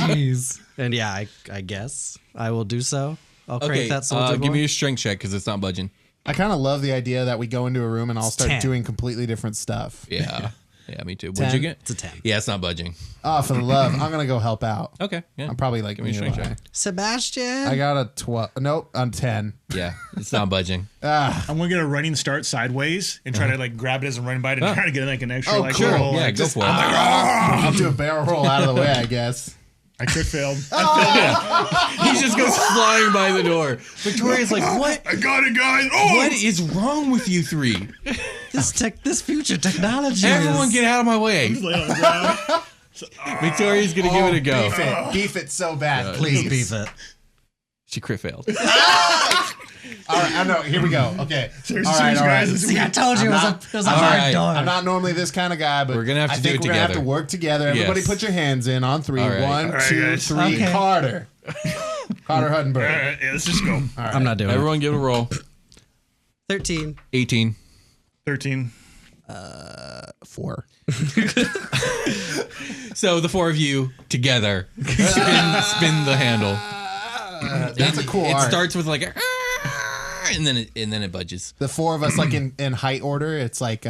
Jeez. And yeah, I guess I will do so. I'll crank Okay, that soldier give boy. me a strength check because it's not budging. I kind of love the idea that we go into a room and all start 10. doing completely different stuff. Yeah. Yeah, me too. 10? What'd you get? It's a 10. Yeah, it's not budging. Oh, for the love, I'm gonna go help out. Okay. Yeah. I'm probably like Give me a nearby. strength check. Sebastian. I got a 12. Nope, I'm 10. Yeah, it's not budging. I'm gonna get a running start sideways and try to like grab it as I'm running by to try to get like an extra Oh, like cool. roll. Yeah, Like, go just- for it. I'll do a barrel roll out of the way, I guess. I crit failed. He just goes flying by the door. Victoria's like, "What? I got it, guys. Oh, What is wrong with you three? this future technology. Everyone is, get out of my way." lay on the ground. Victoria's gonna give it a go. Beef it. Beef it so bad, please please. beef it. She crit failed. All right, I know. Here we go. Okay. Seriously, all right. guys, this is See, I told you it was a All hard right. door. I'm not normally this kind of guy, but We're gonna have to I do think it we're gonna have to together. work together. Everybody, Yes. put your hands in on 3. All right. 1, All right, 2, guys. 3. Okay. Carter. Carter Huttenberg. All right, yeah, let's just go. I'm not doing Everyone give it a roll. it. 13. 18. 13. 4. So the four of you together spin the handle. That's a cool It art. starts with like a, and then it budges. The 4 of us, like in height order, it's like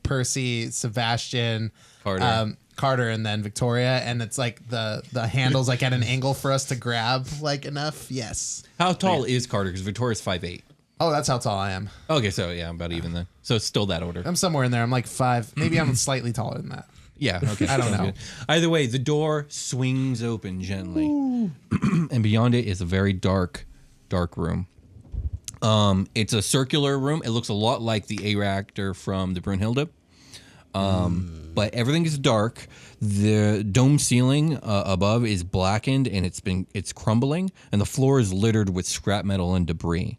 Percy, Sebastian, Carter. and then Victoria, and it's like the handle's like at an angle for us to grab like enough. Yes. How tall is Carter? Because Victoria's 5'8". Oh, that's how tall I am. Okay, so yeah, I'm about even then. So it's still that order. I'm somewhere in there. I'm like 5. Maybe I'm slightly taller than that. Yeah, okay. I don't sounds know. good. Either way, the door swings open gently, and beyond it is a very dark room. It's a circular room. It looks a lot like the A reactor from the Brunhilde. But everything is dark. The dome ceiling above is blackened and it's crumbling, and the floor is littered with scrap metal and debris.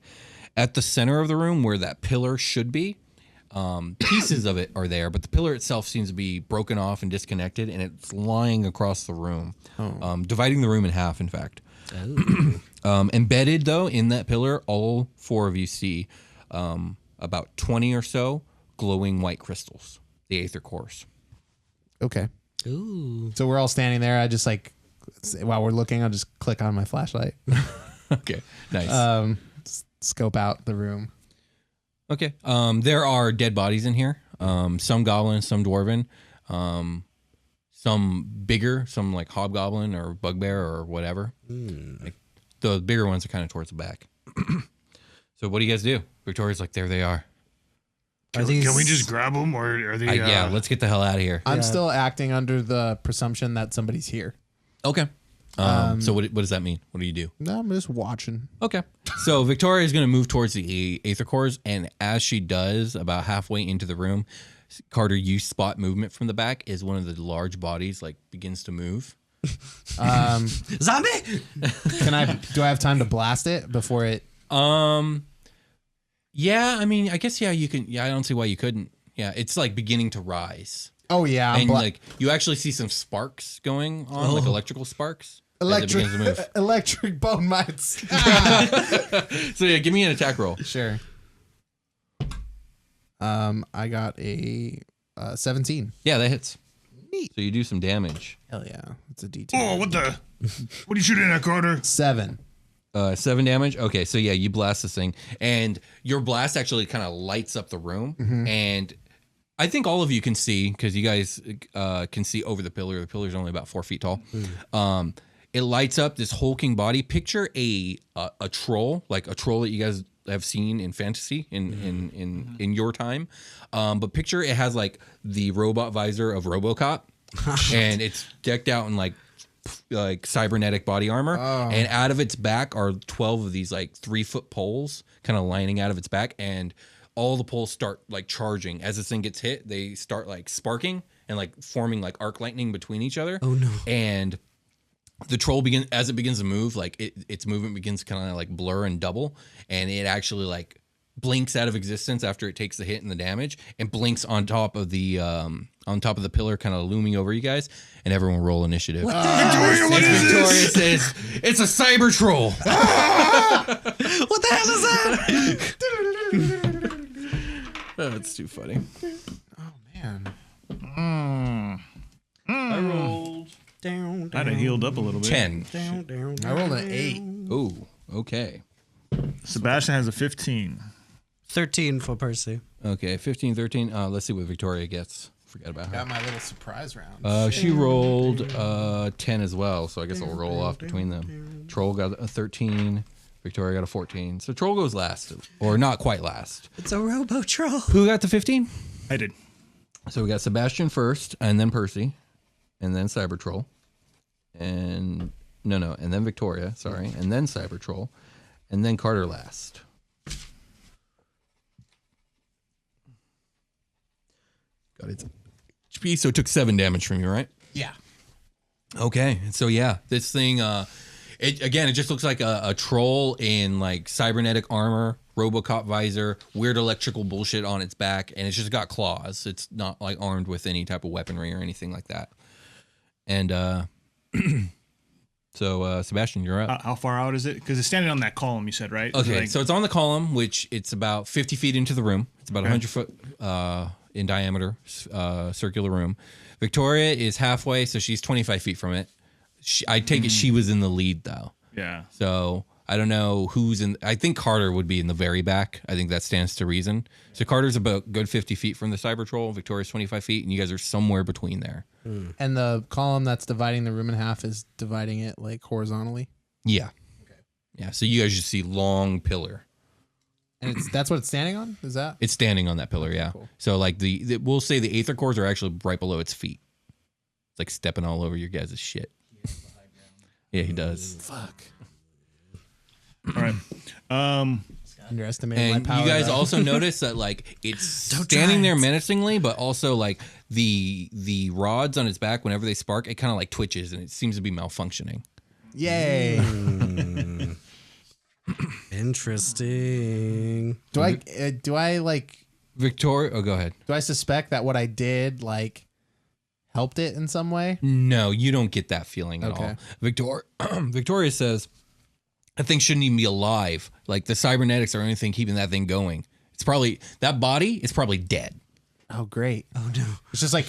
At the center of the room where that pillar should be, pieces of it are there, but the pillar itself seems to be broken off and disconnected, and it's lying across the room, dividing the room in half, in fact. Embedded, though, in that pillar, all 4 of you see about 20 or so glowing white crystals, the aether cores. Okay. Ooh. So we're all standing there. I just like, while we're looking, I'll just click on my flashlight. Okay, nice. Scope out the room. Okay. There are dead bodies in here. Some goblin, some dwarven, some bigger, some like hobgoblin or bugbear or whatever. Like the bigger ones are kind of towards the back. So what do you guys do? Victoria's like, there they are. Can we just grab them, or are they? Yeah, let's get the hell out of here. I'm still acting under the presumption that somebody's here. Okay. So what does that mean? What do you do? No, I'm just watching. Okay. So Victoria is going to move towards the aether cores, and as she does, about halfway into the room, Carter, you spot movement from the back as one of the large bodies like begins to move. Zombie! Do I have time to blast it before it? Yeah, I mean, I guess, you can. Yeah, I don't see why you couldn't. Yeah, it's like beginning to rise. Oh, yeah. And like you actually see some sparks going on, like electrical sparks. Electric bone mites. So yeah, give me an attack roll. Sure. I got a 17. Yeah, that hits. Neat. So you do some damage. Hell yeah. It's a D10. Oh, what are you shooting at, Carter? 7. 7 damage. Okay, so yeah, you blast this thing, and your blast actually kind of lights up the room, and I think all of you can see, because you guys can see over the pillar. The pillar's only about 4 feet tall. It lights up this hulking body. Picture a troll, like a troll that you guys have seen in fantasy in your time. But picture it has like the robot visor of RoboCop, and it's decked out in like cybernetic body armor, and out of its back are 12 of these like 3-foot poles kind of lining out of its back, and all the poles start like charging. As this thing gets hit, they start like sparking and like forming like arc lightning between each other. Oh no. And the troll begins to move, like its movement begins to kind of like blur and double, and it actually like blinks out of existence after it takes the hit and the damage, and blinks on top of the pillar, kind of looming over you guys. And everyone roll initiative. What the hell? Victoria says, "It's a cyber troll." What the hell is that? Oh, it's too funny. Oh, man. I rolled I'd have healed up a little bit. 10. I rolled an 8. Ooh, okay. Sebastian has a 15. 13 for Percy. Okay, 15, 13. Let's see what Victoria gets. Forget about her. Got my little surprise round. She rolled 10 as well, so I guess I'll roll off between them. Troll got a 13. Victoria got a 14. So Troll goes last, or not quite last. It's a robo troll. Who got the 15? I did. So we got Sebastian first, and then Percy, and then Cyber Troll, and and then Victoria, sorry, and then Cyber Troll, and then Carter last. Got its HP, so it took 7 damage from you, right? Yeah. Okay, so yeah, this thing, it just looks like a troll in like cybernetic armor, RoboCop visor, weird electrical bullshit on its back, and it's just got claws. It's not like armed with any type of weaponry or anything like that. And so Sebastian, you're up. How far out is it? Because it's standing on that column you said, right? Okay, so it's on the column, which it's about 50 feet into the room. It's about 100 foot in diameter, circular room. Victoria is halfway, so she's 25 feet from it. I take it she was in the lead, though. Yeah. So I don't know who's in. I think Carter would be in the very back. I think that stands to reason. So Carter's about good 50 feet from the cyber troll. Victoria's 25 feet, and you guys are somewhere between there. And the column that's dividing the room in half is dividing it like horizontally? Yeah. Okay. Yeah, so you guys just see long pillar. And that's what it's standing on? Is that? It's standing on that pillar, yeah. Cool. So like we'll say the aether cores are actually right below its feet. It's like stepping all over your guys' shit. Yeah, he does. Fuck. All right. Underestimating and my power. You guys though. also notice that like it's standing there menacingly, but also like the rods on its back, whenever they spark, it kind of like twitches and it seems to be malfunctioning. Yay. Interesting. Do I like Victoria, oh, go ahead. do I suspect that what I did like helped it in some way? No, you don't get that feeling at all. Victoria says, that thing shouldn't even be alive. Like the cybernetics or anything keeping that thing going. It's probably, that body is probably dead. Oh, great. Oh no. It's just like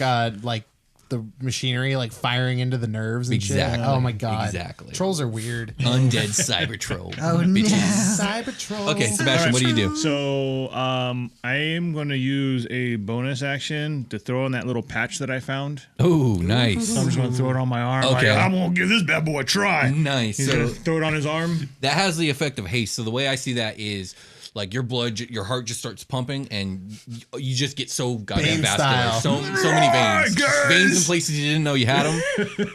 the machinery like firing into the nerves and Exactly. shit. Oh my god. Exactly. Trolls are weird. Undead cyber troll. Oh no. Cyber trolls. Okay, Sebastian, what do you do? So I am going to use a bonus action to throw in that little patch that I found. Oh, nice. I'm just going to throw it on my arm. Okay. Like, I'm going to give this bad boy a try. Nice. He's So going to throw it on his arm. that has the effect of haste. So the way I see that is like your blood, your heart just starts pumping, and you just get so goddamn Bane vascular. style. So many veins, Guys! veins in places you didn't know you had them.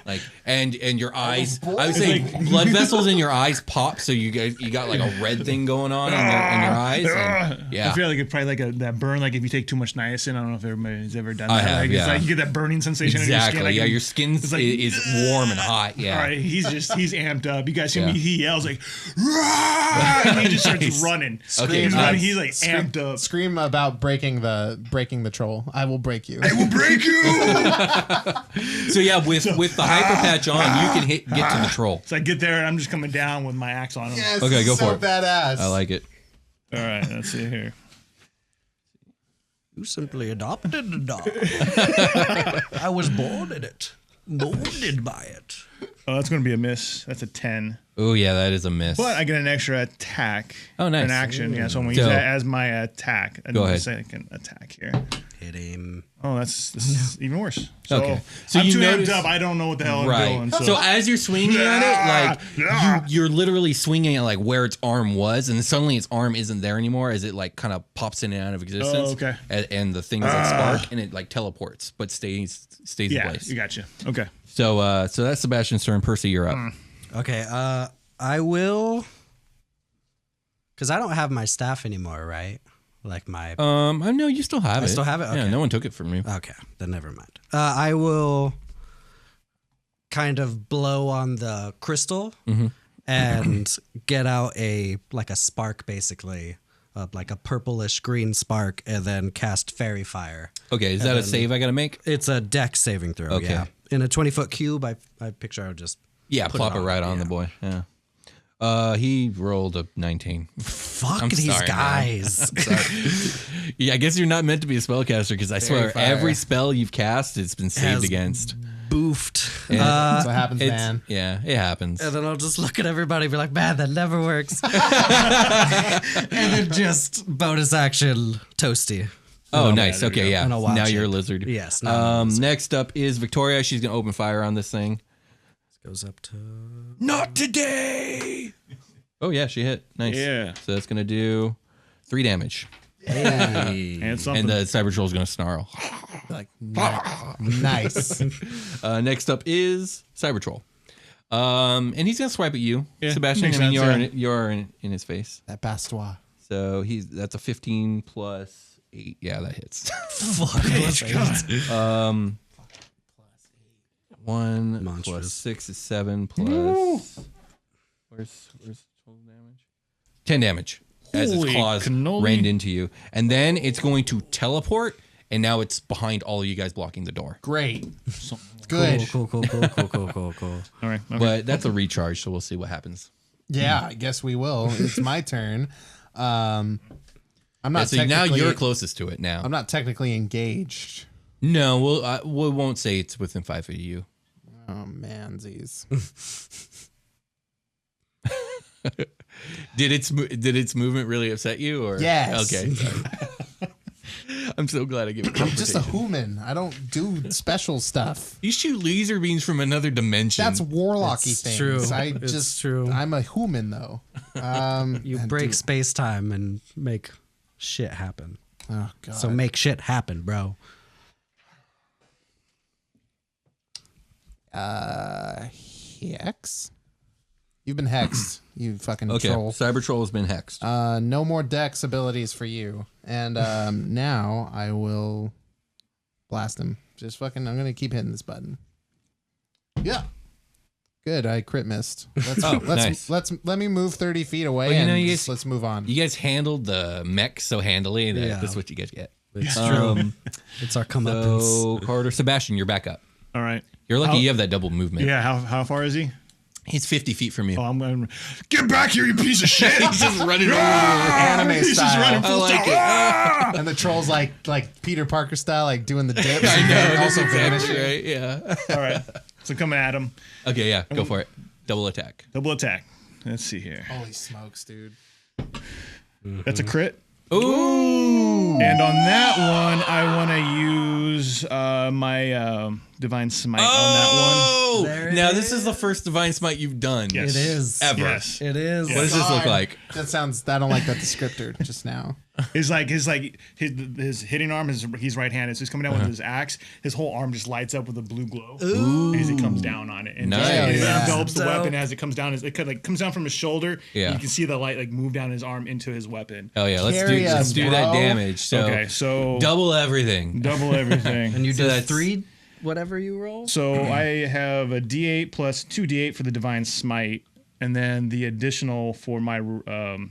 Like and your eyes. I would say blood vessels in your eyes pop, so you got like a red thing going on in your eyes. And, yeah. I feel like it's probably like that burn, like if you take too much niacin. I don't know if everybody's ever done that. I have, like, yeah. It's like you get that burning sensation Exactly. in your skin. Yeah, Like, your skin it's like, is warm and hot. Yeah. All right, he's amped up. You guys see Yeah. me? He yells like, "Rah!" And he just starts Nice. running. Okay, he's, nice. he's like amped up. Scream about breaking the troll. I will break you. I will break you. So yeah, with the hyper patch on, you can get to the troll. So I get there and I'm just coming down with my axe on him. Yes, Okay, go so for it. badass. I like it. All right, let's see here. You simply adopted a dog. I was born in it, molded by it. Oh, that's going to be a miss. That's a 10. Oh yeah, that is a miss. But I get an extra attack. Oh, nice. An action. Yeah, so I'm going So- to use that as my attack. Go ahead. Second attack here. Hit him. Oh, this is even worse. So, Okay. So I'm you too notice- amped up. I don't know what the hell I'm Right. doing. So as you're swinging at it, like Yeah. you're literally swinging at like where its arm was, and then suddenly its arm isn't there anymore as it like kind of pops in and out of existence. Oh, okay. And the things like spark and it like teleports, but stays in yeah, place. you gotcha. Okay. So that's Sebastian's turn. Percy, you're up. Okay, I will, because I don't have my staff anymore, right? Like my. I know you still have it. I still have it? Yeah, Okay. no one took it from you. Okay, then never mind. I will kind of blow on the crystal and get out a spark, basically, like a purplish green spark, and then cast fairy fire. Okay, is that a save I gotta make? It's a dex saving throw. Okay. Yeah. In a 20-foot cube, I picture I would just. Yeah, Put plop it it on, right on yeah. the boy. Yeah. He rolled a 19. Fuck I'm these sorry, man. guys. Yeah, I guess you're not meant to be a spellcaster because I swear fire. every spell you've cast, it's been saved Has against. Boofed. That's what happens, It's, man. yeah, it happens. And then I'll just look at everybody and be like, man, that never works. And then just bonus action toasty. Oh, And nice. I'll- Okay, yeah. and I'll watch Now you're a it. lizard. Yes. now I'm a lizard. Next up is Victoria. She's gonna open fire on this thing. Goes up to. Not today. Oh yeah, she hit. Nice. Yeah. So that's gonna do 3 damage, And something. and the cyber troll's gonna snarl. Like nice. Next up is cyber troll. And he's gonna swipe at you, Yeah, Sebastian. makes I mean, sense, you're in his face. That bastois. So that's a 15 plus 8. Yeah, that hits. Fuck. 1 Monstrous. plus 6 is 7 plus. Where's total damage? 10 damage as its Holy claws cannoli. rained into you, and then it's going to teleport, and now it's behind all of you guys blocking the door. Great. Good. Cool. All right. Okay. But that's a recharge, so we'll see what happens. Yeah, I guess we will. It's my turn. I'm Yeah, not. so now technically- you're closest to it now. I'm not technically engaged. No, we won't say it's within 5 feet of you. Oh mansies. Did its movement really upset you? Or Yes. Okay. I'm so glad I give it. I'm just a human. I don't do special stuff. You shoot laser beams from another dimension. That's warlocky It's things. true. I It's just true. I'm a human though. You and break do- space time and make shit happen. Oh god. So make shit happen, bro. Hex. You've been hexed. You fucking okay. troll. Cyber troll has been hexed. No more dex abilities for you. And now I will blast him. Just fucking I'm gonna keep hitting this button. Yeah. Good, I crit missed. Nice. Let me move 30 feet away Well, and you guys, let's move on. You guys handled the mech so handily that Yeah. that's what you guys get. It's true. It's our comeuppance. So Carter, Sebastian, you're back up. All right. You're lucky you have that double movement. Yeah. How far is he? He's 50 feet from you. Oh, I'm going to get back here, you piece of shit. He's just running over. Anime He's just style. running full I like style. it. And the troll's like Peter Parker style, like doing the dips. I and know. then That's also exactly vanishing. right. Yeah. All right. So coming at him. Okay, yeah. Go for it. Double attack. Double attack. Let's see here. Holy smokes, dude. That's a crit. Ooh. And on that one, I want to use my Divine Smite on that Oh! There it Now, this is the first Divine Smite you've done. Yes. It is. Ever. one. Yes. It is. What does this look like? I don't like that descriptor just now. His hitting arm is he's right-handed, so he's coming down with his axe. His whole arm just lights up with a blue glow as he comes down on it, and Nice. it Yeah. envelops the Dope. weapon as it comes down. It comes down from his shoulder. Yeah. You can see the light like move down his arm into his weapon. Oh, yeah. Let's Carry do us, that bro. damage. So, Okay, so double everything. double everything. And you So do that's- 3 whatever you roll? So I have a D8 plus 2D8 for the Divine Smite, and then the additional for my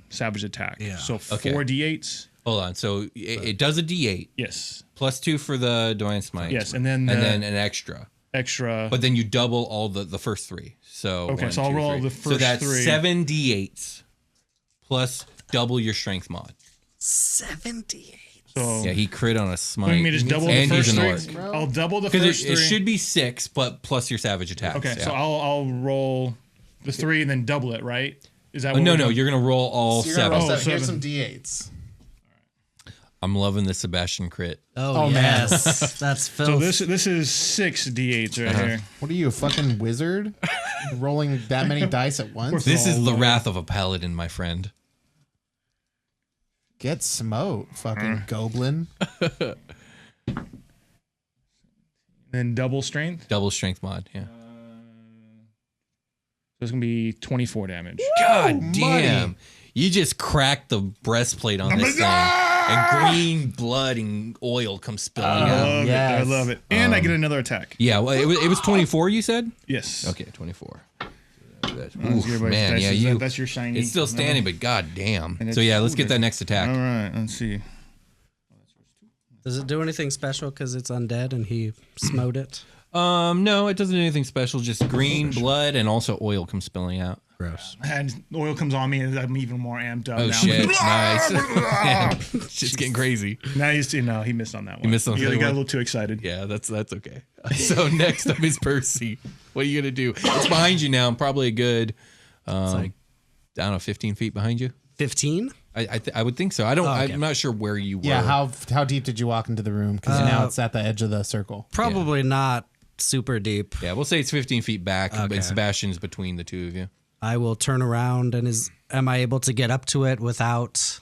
Savage Attack. Yeah. So Okay. 4 D8s. Hold on. So it does a D8 Yes. plus 2 for the Divine Smite. Yes, and then an extra. extra. But then you double all the first 3. So Okay, 1, so I'll 2, roll 3. the So first that's 3. 7 D8s plus double your strength mod. 78. So Yeah, he crit on a smite. let me just double the and first he's an 3. orc. I'll double the Because first 3. it should be 6, but plus your savage attacks. Okay, yeah. so I'll roll the 3 and then double it, right? Is that what No, we're no, doing? you're gonna roll all So you're gonna 7. roll 7. Here's 7. some D8s. I'm loving the Sebastian crit. Oh, man. yes. That's filth. So this is 6 D8s right here. What are you, a fucking wizard? Rolling that many dice at once? This is the wrath of a paladin, my friend. Get smoked, fucking goblin. Then double strength. Double strength mod, yeah. So it's gonna be 24 damage. God damn. You just cracked the breastplate on this thing. And green blood and oil comes spilling I out. love it. Yes. I love it. And I get another attack. Yeah, well, it was 24, you said? Yes. Okay, 24. That's Oof, your- man, that's yeah, your- that's your shiny. It's still standing, but god damn. And So it's- yeah, let's ooh, get that next attack. All right. Let's see. Does it do anything special because it's undead and he smote it? No, it doesn't do anything special. Just green blood and also oil comes spilling out. Gross. And oil comes on me, and I'm even more amped up. Oh now. shit! Nice. Shit's getting crazy. Now he missed on that one. He missed on He that got a one? little too excited. Yeah, that's okay. So next up is Percy. What are you gonna do? It's behind you now. Probably a good, like- I don't know, 15 feet behind you. 15? I would think so. I don't. okay. I'm not sure where you were. Yeah, how deep did you walk into the room? Because now it's at the edge of the circle. Probably not super deep. Yeah, we'll say it's 15 feet back, Okay. and Sebastian's between the two of you. I will turn around and am I able to get up to it without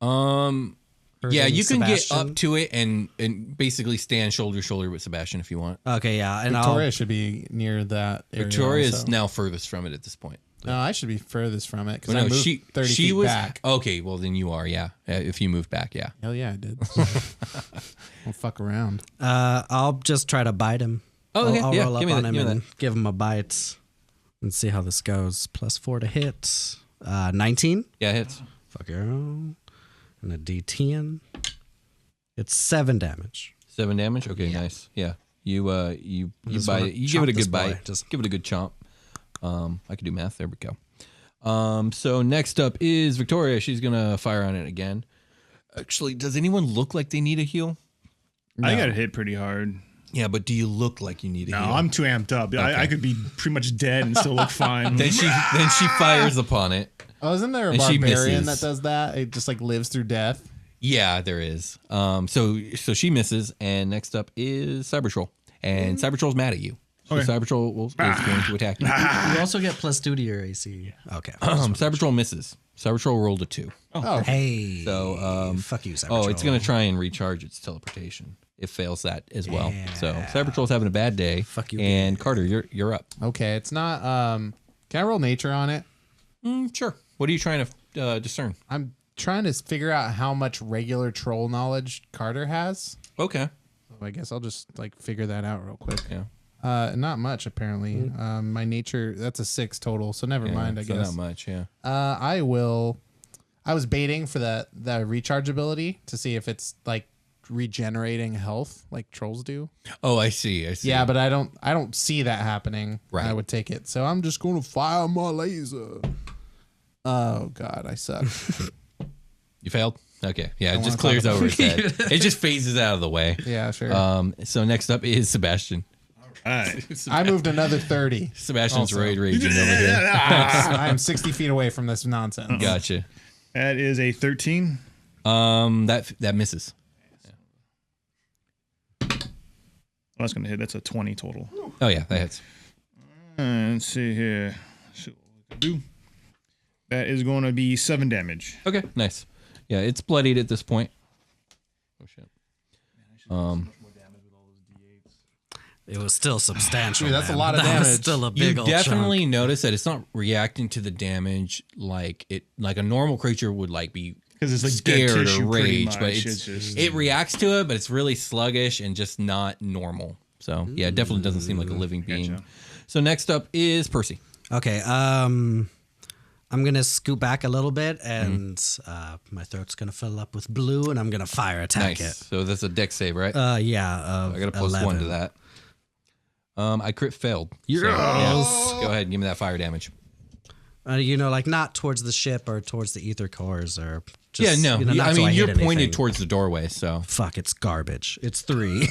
Yeah, hurting you can get Sebastian? up to it and basically stand shoulder to shoulder with Sebastian if you want. Okay, yeah, and Victoria should be near that area. Victoria is also. now furthest from it at this point. No, I should be furthest from it because Well, I no, moved 30 she feet was back. okay. Well, then you are, yeah. If you move back, yeah. Hell yeah, I did. Don't fuck around. I'll just try to bite him. Oh, okay, I'll yeah, roll up give me on that, him give me and give him a bite and see how this goes. +4 to hit. 19. Yeah, it hits. Fuck yeah. And a D10. It's 7 damage. 7 damage. Okay, nice. Yeah, you just bite wanna it. You give it a chomp this good boy. bite. Just- give it a good chomp. I can do math. There we go. So next up is Victoria. She's gonna fire on it again. Actually, does anyone look like they need a heal? I got hit pretty hard. Yeah, but do you look like you need a No, heal? I'm too amped up. I could be pretty much dead and still look fine. Then she fires upon it. Oh, isn't there a And she barbarian misses. that does that? It just like lives through death. Yeah, there is. So she misses, and next up is Cybertroll, and Cybertroll's mad at you. So Okay. Cybertroll is going to attack you. You also get +2 to your AC. Okay. Cybertroll misses. Cybertroll rolled a 2. Oh, Hey. So fuck you, Cybertroll. oh, it's going to try and recharge its teleportation. It fails that as well. So Cybertroll's having a bad day. Fuck you, And Carter, you're up. okay. It's not. Can I roll nature on it? Sure. What are you trying to discern? I'm trying to figure out how much regular troll knowledge Carter has. Okay. So I guess I'll just like figure that out real quick. Yeah. Not much apparently. My nature, that's a 6 total, so never mind. I so guess not much. Yeah. I was baiting for the recharge ability to see if it's like regenerating health like trolls do. Oh, I see. Yeah, but I don't see that happening. Right. I would take it. So I'm just going to fire my laser. Oh God, I suck. You failed. Okay. Yeah, it just clears over his head. It just phases out of the way. Yeah, sure. So next up is Sebastian. All right. I moved another 30. Sebastian's Also. raid raging over here. I am 60 feet away from this nonsense. Gotcha. That is a 13. That misses. That's going to hit. That's a 20 total. Oh yeah, that hits. Let's see here. See what we can do. That is going to be 7 damage. Okay, nice. Yeah, it's bloodied at this point. Oh shit. It was still substantial. Dude, that's man. a lot of That was damage. still a You big old definitely chunk. notice that it's not reacting to the damage like a normal creature would like be Because it's like dead scared tissue or pretty rage, but much. it's just, it reacts to it, but it's really sluggish and just not normal. So yeah, it definitely doesn't seem like a living being. Gotcha. So next up is Percy. Okay. I'm gonna scoot back a little bit, and my throat's gonna fill up with blue, and I'm gonna fire attack Nice. So that's a dex save, right? it. Yeah. I got a plus 1 to that. I crit failed. So, Yes. yeah, go ahead and give me that fire damage. Like not towards the ship or towards the ether cores or. Just, Yeah, no. not I so mean, hit you're anything. pointed towards the doorway, so Fuck, it's garbage. It's 3.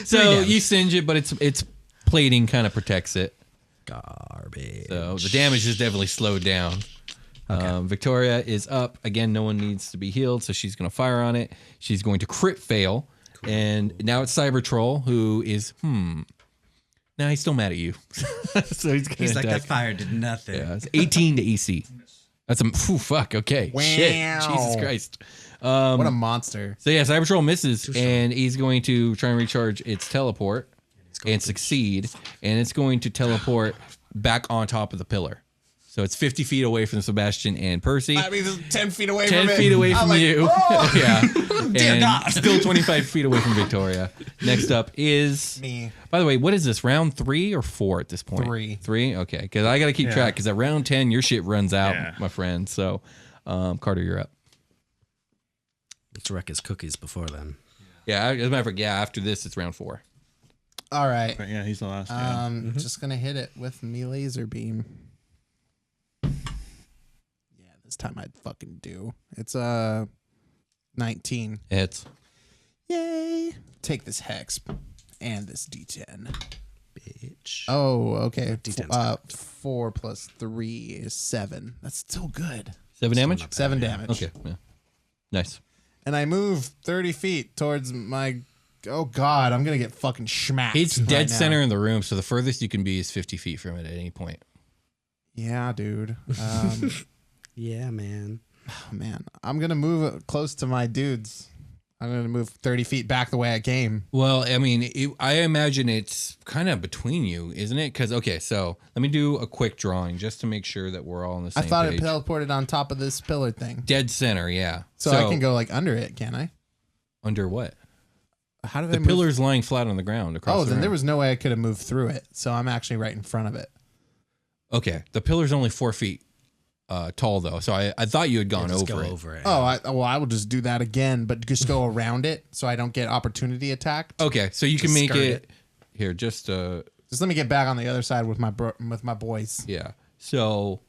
so you singe it, but its plating kind of protects it. Garbage. So the damage is definitely slowed down. Victoria is up again. No one needs to be healed, so she's going to fire on it. She's going to crit fail, and now it's Cyber Troll who is Now he's still mad at you, so he's going He's to like, attack. that fire did nothing. Yeah, it's 18 to AC. That's a fuck. Okay, shit, Jesus Christ. What a monster. So yeah, Cyber Troll misses, and he's going to try and recharge its teleport and succeed, and it's going to teleport back on top of the pillar. So it's 50 feet away from Sebastian and Percy. I mean, 10 feet away 10 from it. feet away from you. Yeah. Dear and God. still 25 feet away from Victoria. Next up is Me. By the way, what is this? Round 3 or 4 at this point? 3. 3? Okay. Because I got to keep track because at round 10, your shit runs out, Yeah. my friend. So, Carter, you're up. Let's wreck his cookies before then. Yeah. As a matter of fact, yeah, after this, it's round 4. All right. But yeah, he's the last. Just going to hit it with me laser beam. Yeah, this time I'd fucking do. It's 19. Hits. Yay. Take this hex and this D10. Bitch. Oh, okay. D10's 4 plus 3 is 7. That's still good. 7 damage? 7 damage. Okay. Yeah. Nice. And I move 30 feet towards my... Oh, God. I'm going to get fucking smacked. It's right dead now. center in the room, so the furthest you can be is 50 feet from it at any point. Yeah, dude. Yeah, man. Oh, man. I'm going to move close to my dudes. I'm going to move 30 feet back the way I came. Well, I mean, I imagine it's kind of between you, isn't it? Because, okay, so let me do a quick drawing just to make sure that we're all on the I same thought page. it teleported on top of this pillar thing. Dead center, yeah. So I can go like under it, can I? Under what? How did I The move? pillar's lying flat on the ground across Oh, the then there room. was no way I could have moved through it. So I'm actually right in front of it. Okay, the pillar's only 4 feet tall, though, so I thought you had gone Just over go it. over it. Oh, I will just do that again, but just go around it so I don't get opportunity attacked. Okay, so you can Just make skirt it... Here, just... Just let me get back on the other side with my boys. yeah, so...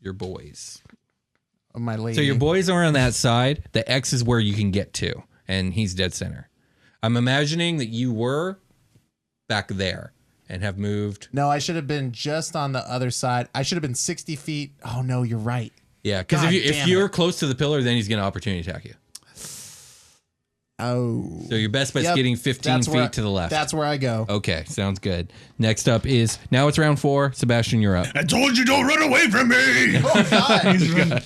Your boys. My lady. So your boys are on that side. The X is where you can get to, and he's dead center. I'm imagining that you were back there and have moved. No, I should have been just on the other side. I should have been 60 feet. Oh, no, you're right. Yeah, because God if damn you're it. close to the pillar, then he's going to opportunity attack you. Oh. So your best bet's Yep, getting 15 that's feet where- to the left. That's where I go. Okay, sounds good. Next up is, now it's round 4. Sebastian, you're up. I told you don't run away from me. Oh, God.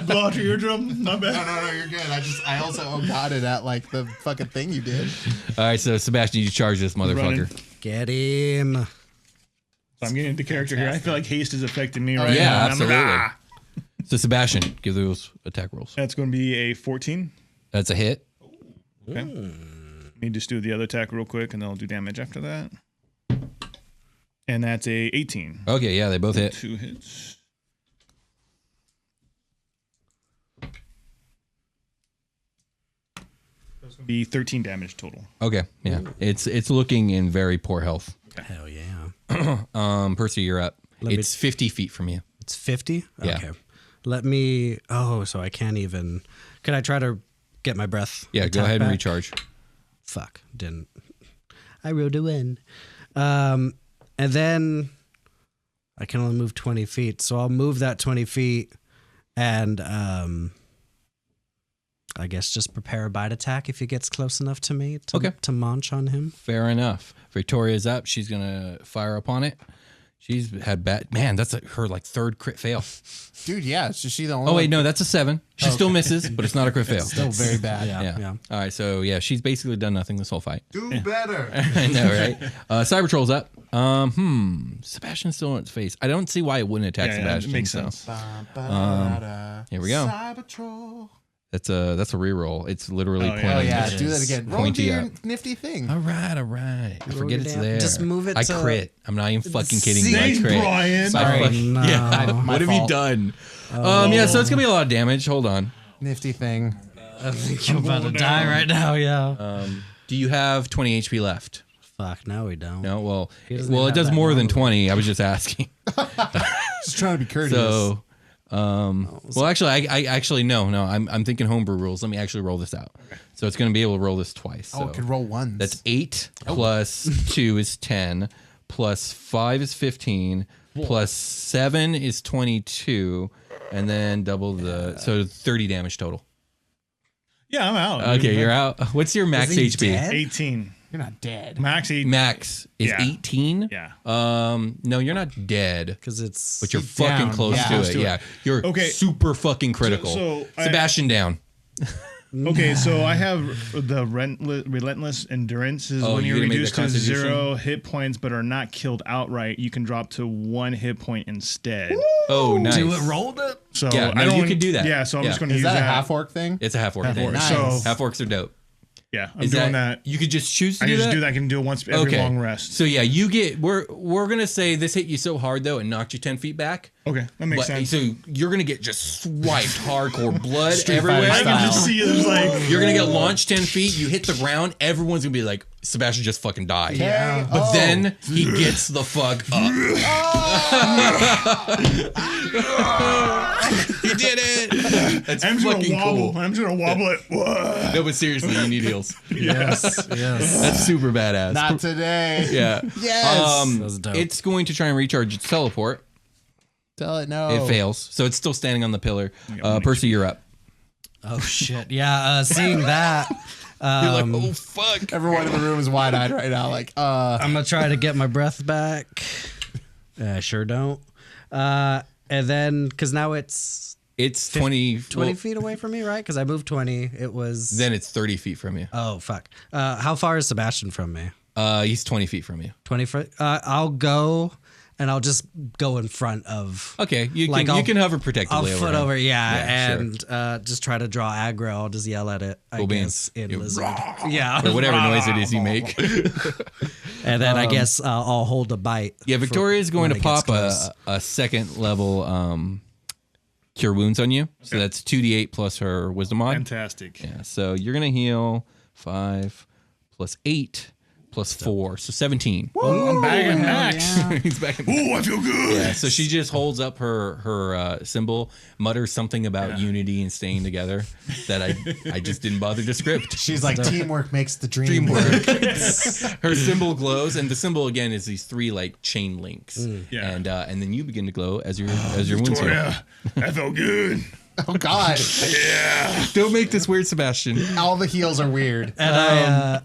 Blow out your eardrum. My bad. No, you're good. I also got it at like the fucking thing you did. All right, so Sebastian, you charge this motherfucker. Running. Get him. So I'm getting into character here. I feel like haste is affecting me right Yeah, now. And I'm like, absolutely. So Sebastian, give those attack rolls. That's going to be a 14. That's a hit. Okay. Let me just do the other attack real quick, and then I'll do damage after that. And that's a 18. Okay, yeah, they both hit. 2 hits. That's going to be 13 damage total. Okay, yeah. It's looking in very poor health. Hell yeah. Percy, you're up. It's 50 feet from you. It's 50? Yeah. Okay. Let me... Oh, so I can't even... Can I try to get my breath? Yeah, go attack ahead and back? recharge. Fuck. Didn't. I rolled a win. And then I can only move 20 feet. So I'll move that 20 feet and I guess just prepare a bite attack if he gets close enough to me to munch on him. Fair enough. Victoria's up. She's going to fire upon it. She's had bad... Man, that's her like third crit fail. Dude, yeah. Is she the only Oh, wait, one? no, that's a 7. She still misses, but it's not a crit fail. Still very bad. Yeah. All right, so yeah, she's basically done nothing this whole fight. Do better. I know, right? Cybertroll's up. Sebastian's still on its face. I don't see why it wouldn't attack Sebastian. It makes so. sense. Here we go. Cybertroll. That's a reroll. It's literally pointing. Oh, yeah. at Do you. that again. Roll Pointy your up. nifty thing. All right. I forget it's down. there. Just move it I to- crit. I'm not even fucking kidding you. I Thanks, crit. Brian. Sorry. No. Yeah. My What have you fault. done? Yeah. So it's gonna be a lot of damage. Hold on. Nifty thing. I think you're about to die right now, yeah. Do you have 20 HP left? Fuck, no we don't. No. Well, doesn't it have does that more than long. 20. I was just asking. Just trying to be courteous. So, well, actually, I actually no. I'm thinking homebrew rules. Let me actually roll this out. So it's going to be able to roll this twice. Oh, So it can roll ones. that's 8 plus 2 is 10 plus 5 is 15 plus 7 is 22 and then double so 30 damage total. Yeah, I'm out. Okay, you're out. What's your max he HP? dead? 18. You're not dead. Max 8. Max is Yeah. 18. Yeah. No, you're not dead. Because it's... But you're He's fucking down. close Yeah. to Close it. to it. Yeah. You're Okay. super fucking critical. So Sebastian down. Okay, so I have the relentless endurance is Oh, when you you're gonna make reduced the to Constitution? 0 hit points but are not killed outright. You can drop to 1 hit point instead. Oh, nice. Do it rolled it? So Yeah, no, I don't you could do that. Yeah, so I'm Yeah. just going to Is use that that. a half orc thing? It's a half orc Half thing. orc. Nice. So Half orcs are dope. yeah, I'm Is doing that. You could just choose to I do can just that? do that. I can do it once every long rest. So yeah, you get we're gonna say this hit you so hard though and knocked you 10 feet back. Okay, that makes sense. So you're gonna get just swiped hardcore blood Street everywhere. Fighter I can just style. see there's like You're gonna get launched 10 feet. You hit the ground. Everyone's gonna be like, Sebastian just fucking died. Yeah. But then he gets the fuck up. He did it. That's I'm just fucking gonna wobble. cool. I'm just gonna wobble it. Whoa. No, but seriously, you need heals. Yes. That's super badass. Not today. Yeah. Yes. That's dope. It's going to try and recharge its teleport. Tell it no. It fails. So it's still standing on the pillar. Percy, you're up. Oh, shit. Yeah, seeing that... You're like, oh, fuck. Everyone in the room is wide eyed right now. Like, I'm going to try to get my breath back. I sure don't. And then, because now it's It's 20 feet away from me, right? Because I moved 20. It was... Then it's 30 feet from you. Oh, fuck. How far is Sebastian from me? He's 20 feet from you. 20 foot? I'll go, and I'll just go in front of... Okay, you Like, can I'll have her protectively I'll over foot him. over, Yeah, sure. and just try to draw aggro. I'll just yell at it, I Cool guess, beans. in You lizard. Yeah. Or whatever noise it is you make. And then I guess I'll hold a bite. Yeah, Victoria's going to when it gets pop close. a second level cure wounds on you. So that's 2d8 plus her wisdom mod. Fantastic. Yeah, so you're going to heal 5 plus 8 plus 4. So 17. I'm bagging Max. He's back in Ooh, I feel good. Yeah, so she just holds up her symbol, mutters something about unity and staying together that I just didn't bother to script. she's like, teamwork makes the dream work. Her symbol glows, and the symbol again is these 3 like chain links, Yeah. and then you begin to glow as your wounds heal. Victoria, that felt good. Oh, God. Don't make this weird, Sebastian. All the heals are weird. And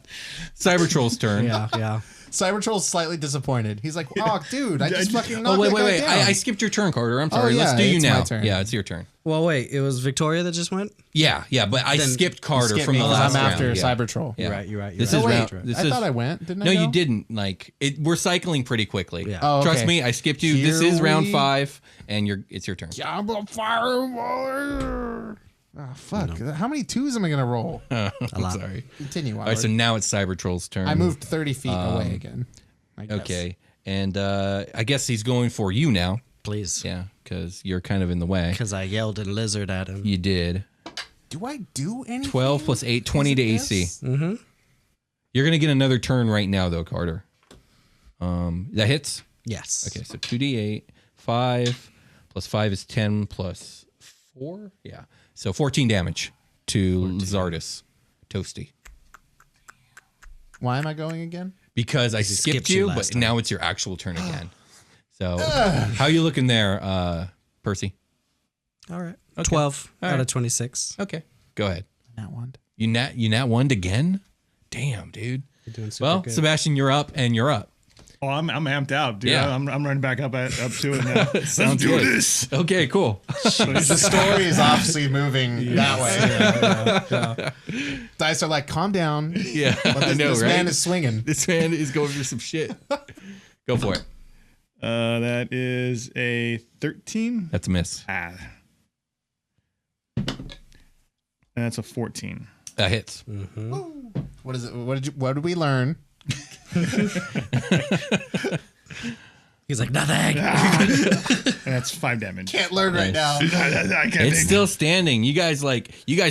Cybertroll's turn. yeah. Cybertroll's slightly disappointed. He's like, oh, dude, I just fucking Oh knocked wait, that guy wait! down. I skipped your turn, Carter. I'm sorry. yeah, Let's do you it's my now. turn. Yeah, it's your turn. Well, wait, it was Victoria that just went? Yeah, but I skipped Carter Skip from me, the 'cause last I'm round. after Yeah. Cybertroll. Yeah. You're right. This Oh, is wait, round. This I is, thought I went. Didn't I No, go? you didn't. Like we're cycling pretty quickly. Yeah. Oh, Trust okay. me, I skipped you. This Here is round we- 5, and it's your turn. I'm a fireball. Oh, fuck. How many 2s am I going to roll? I'm lot. sorry. Continue. All right, so now it's Cybertroll's turn. I moved 30 feet away again. I guess. Okay, and I guess he's going for you now. Please. Yeah, because you're kind of in the way. Because I yelled and lizard at him. You did. Do I do anything? 12 plus 8, 20 to AC. Mm-hmm. You're going to get another turn right now, though, Carter. That hits? Yes. Okay, so 2d8, 5 plus 5 is 10 plus 4? Yeah. So 14 damage to Zardus. Toasty. Why am I going again? Because I skipped you, but last time. now it's your actual turn again. So how you looking there, Percy? All right. Okay. 12 All out right. of 26. Okay, go ahead. That one. You nat 1'd again? Damn, dude. You're doing super Well, good. Sebastian, you're up, and you're up. Oh, I'm amped out, dude. Yeah. I'm running back up to it now. Sounds good. This. Okay, cool. The story is obviously moving that way. Dice are like, calm down. Yeah, But I know, this right? man is swinging. This man is going through some shit. Go for it. That is a 13. That's a miss. Ah. And that's a 14. That hits. What is it? What did we learn? He's like, nothing. And that's 5 damage. Can't learn right now. I can't It's think. still standing. You guys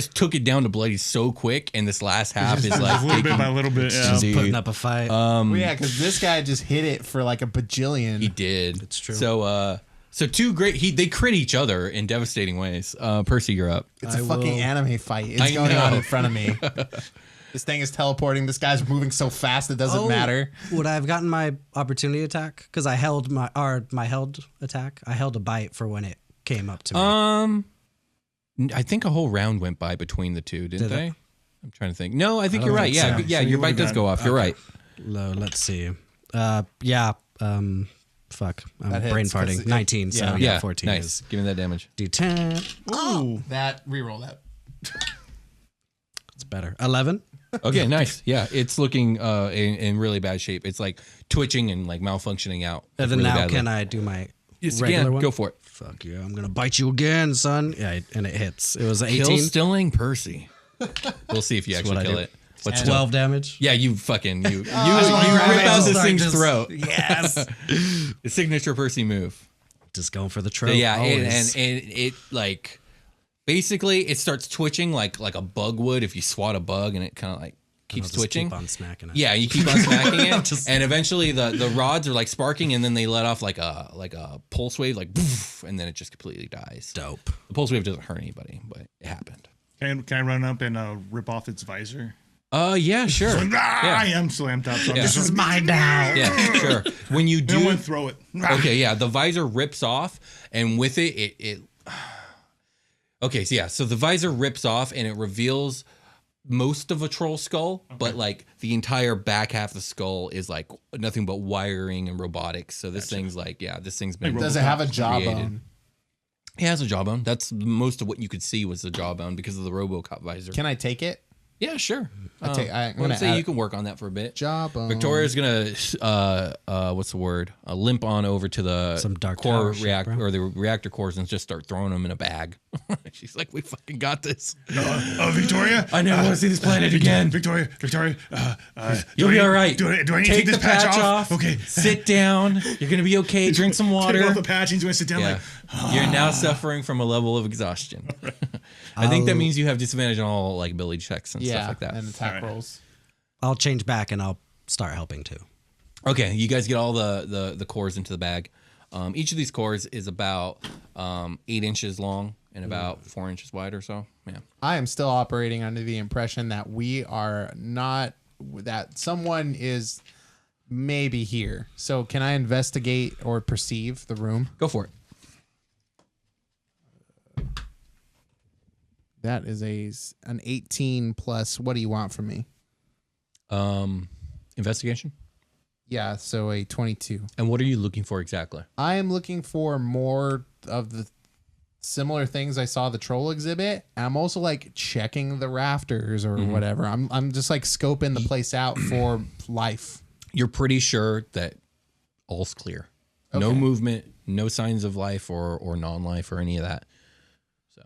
took it down to bloody so quick, and this last half is like little bit by little bit. Yeah. Dude. Putting up a fight. Well, yeah, because this guy just hit it for like a bajillion. He did. It's true. So two great. They crit each other in devastating ways. Percy, you're up. It's a fucking anime fight. It's I going on know. in front of me. This thing is teleporting. This guy's moving so fast it doesn't matter. Would I have gotten my opportunity attack? Because I held my held attack. I held a bite for when it came up to me. I think a whole round went by between the two, didn't Did they? it? I'm trying to think. No, I think I you're don't right. think Yeah, so. yeah, So your you bite does would've go off. You're right. Let's see. Yeah. Fuck. I'm That hits, brain 'cause farting. it- 19. So yeah, 14 nice. is Give me that damage. D10. Ooh. That reroll that. It's better. 11. Okay, nice. Yeah, it's looking in really bad shape. It's like twitching and like malfunctioning out. And then really now badly. can I do my Yes, regular again, one? go for it. Fuck yeah, I'm gonna bite you again, son. Yeah, and it hits. It was 18. Kill stilling Percy. We'll see if you actually what I kill do. it. What's 12 damage. Yeah, you fucking you rip right. out this Just- thing's just- throat. Yes. The signature Percy move. Just going for the So trope. yeah, and always. it like basically it starts twitching like a bug would if you swat a bug and it kind of like I'll keeps just twitching. Keep on smacking it. Yeah, you keep on smacking it, Just- and eventually the rods are like sparking, and then they let off like a pulse wave, like poof, and then it just completely dies. Dope. The pulse wave doesn't hurt anybody, but it happened. Can I run up and rip off its visor? Yeah, sure. I am slammed up. So I'm Yeah. just This is mine now. Yeah, sure. When you I do, want to throw it. okay, yeah, the visor rips off, and with it. Okay, so yeah, so the visor rips off, and it reveals most of a troll skull, but like the entire back half of the skull is like nothing but wiring and robotics. So this thing's like, yeah, this thing's been. Does it have a created. jawbone? It has a jawbone. That's most of what you could see was the jawbone because of the RoboCop visor. Can I take it? Yeah, sure. I'm I'm gonna gonna say add- you can work on that for a bit. Jawbone. Victoria's gonna what's the word? Limp on over to the Some dark core tower shit, reactor bro. or the reactor cores and just start throwing them in a bag. She's like, "We fucking got this." Victoria. I never want to see this planet again. Victoria. You'll be all right. Do I need to Take take the this patch off? Okay, sit down. You're gonna be okay. Drink some water. Take off the patch. He's going to sit down Yeah. You're now suffering from a level of exhaustion. I think that means you have disadvantage on all like ability checks and stuff like that. and attack All right. rolls. I'll change back and I'll start helping too. Okay, you guys get all the cores into the bag. Each of these cores is about 8 inches long and about 4 inches wide or so. Yeah. I am still operating under the impression that we are not, that someone is maybe here. So can I investigate or perceive the room? Go for it. That is an 18 plus. What do you want from me? Investigation. Yeah, so a 22. And what are you looking for exactly? I am looking for more of the similar things I saw the troll exhibit. I'm also like checking the rafters or whatever. I'm just like scoping the place out for life. You're pretty sure that all's clear. No Okay. movement, no signs of life or non-life or any of that. So